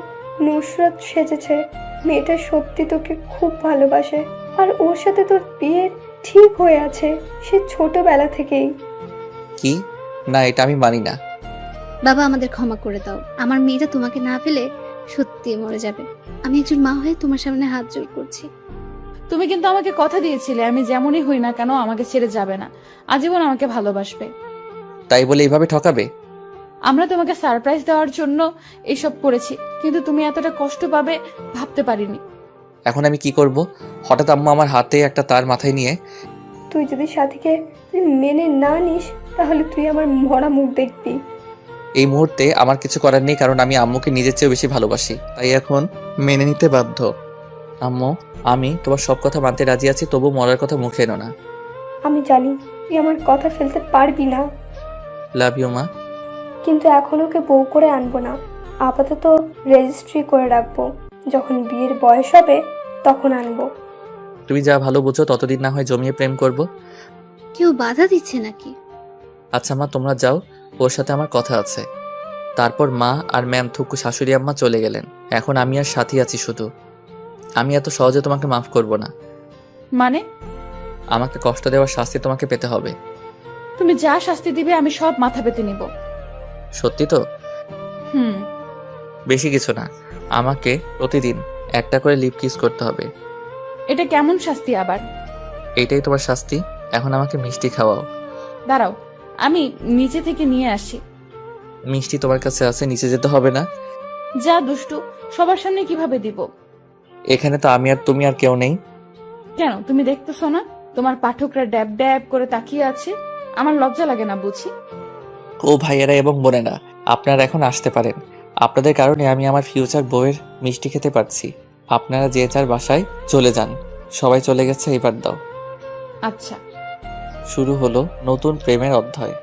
নুসরাত সেজেছে। মেয়েটা সত্যি তোকে খুব ভালোবাসে, আর ওর সাথে তোর বিয়ের ঠিক হয়ে আছে সে ছোটবেলা থেকেই। কি? না, এটা আমি মানি না। বাবা, আমাদের ক্ষমা করে দাও। আমার মেয়েটা তোমাকে না পেলে সত্যি মরে যাবে। আমি একজন মা হয়ে তোমার সামনে হাত জোড় করছি। তুমি কিন্তু আমাকে কথা দিয়েছিলে আমি যেমনই হই না কেন আমাকে ছেড়ে যাবে না, আজীবন আমাকে ভালোবাসবে। তাই বলে এইভাবে ঠকাবে? আমরা তোমাকে সারপ্রাইজ দেওয়ার জন্য এইসব করেছি, কিন্তু তুমি এতটা কষ্ট পাবে ভাবতে পারিনি। এখন আমি কি করব? হঠাৎ আম্মু আমার হাতে একটা তার মাথায় নিয়ে, তুই যদি সাথীকে তুই মেনে না নিস, তাহলে তুই আমার মরা মুখ দেখবি। এই মুহূর্তে আমার কিছু করার নেই, কারণ আমি আম্মুকে নিজের চেয়েও বেশি ভালোবাসি, তাই এখন মেনে নিতে বাধ্য। আম্মু, আমি তোমার সব কথা মানতে রাজি আছি, তবু মরার কথা মুখে এনো না। আমি জানি তুই আমার কথা ফেলতে পারবি না, লাভ ইউ মা। কিন্তু এখন ওকে বউ করে আনবো না। আপাতত রেজিস্ট্রি করে রাখবো, যখন বিয়ের বয়স হবে তখন আনবো। তুমি যা ভালো বুঝো, ততদিন না হয় জমিয়ে প্রেম করব। কেউ বাধা দিচ্ছে নাকি? আচ্ছা মা, তোমরা যাও, ওর সাথে আমার কথা আছে। তারপর মা আর ম্যাম থুকু শাশুড়ি আম্মা চলে গেলেন। এখন আমি আর সাথী আছি শুধু। আমি এত সহজে তোমাকে মাফ করব না। মানে? আমাকে কষ্ট দেওয়ার শাস্তি তোমাকে পেতে হবে। তুমি যা শাস্তি দিবে আমি সব মাথা পেতে নিব। সত্যি তো? হুম। বেশি কিছু না, আমাকে প্রতিদিন একটা করে লিপ কিস করতে হবে। এটা কেমন শাস্তি আবার? এইটাই তোমার শাস্তি। এখন আমাকে মিষ্টি খাওয়াও। দাঁড়াও, আমি নিচে থেকে নিয়ে আসি। মিষ্টি তোমার কাছে আছে, নিচে যেতে হবে না। যা দুষ্টু, সবার সামনে কিভাবে দিব? এখানে তো আমি আর তুমি আর কেউ নেই। কেন, তুমি দেখতেছো না তোমার পাঠকরা ড্যাব ড্যাব করে তাকিয়ে আছে? আমার লজ্জা লাগে না বুঝি? ও ভাইয়েরা এবং বোনেরা, আপনারা এখন আসতে পারেন। আপনাদের কারণে আমি আমার ফিউচার বউয়ের মিষ্টি খেতে পারছি। আপনারা যে যার বাসায় চলে যান। সবাই চলে গেছে, এবার দাও। আচ্ছা। শুরু হলো নতুন প্রেমের অধ্যায়।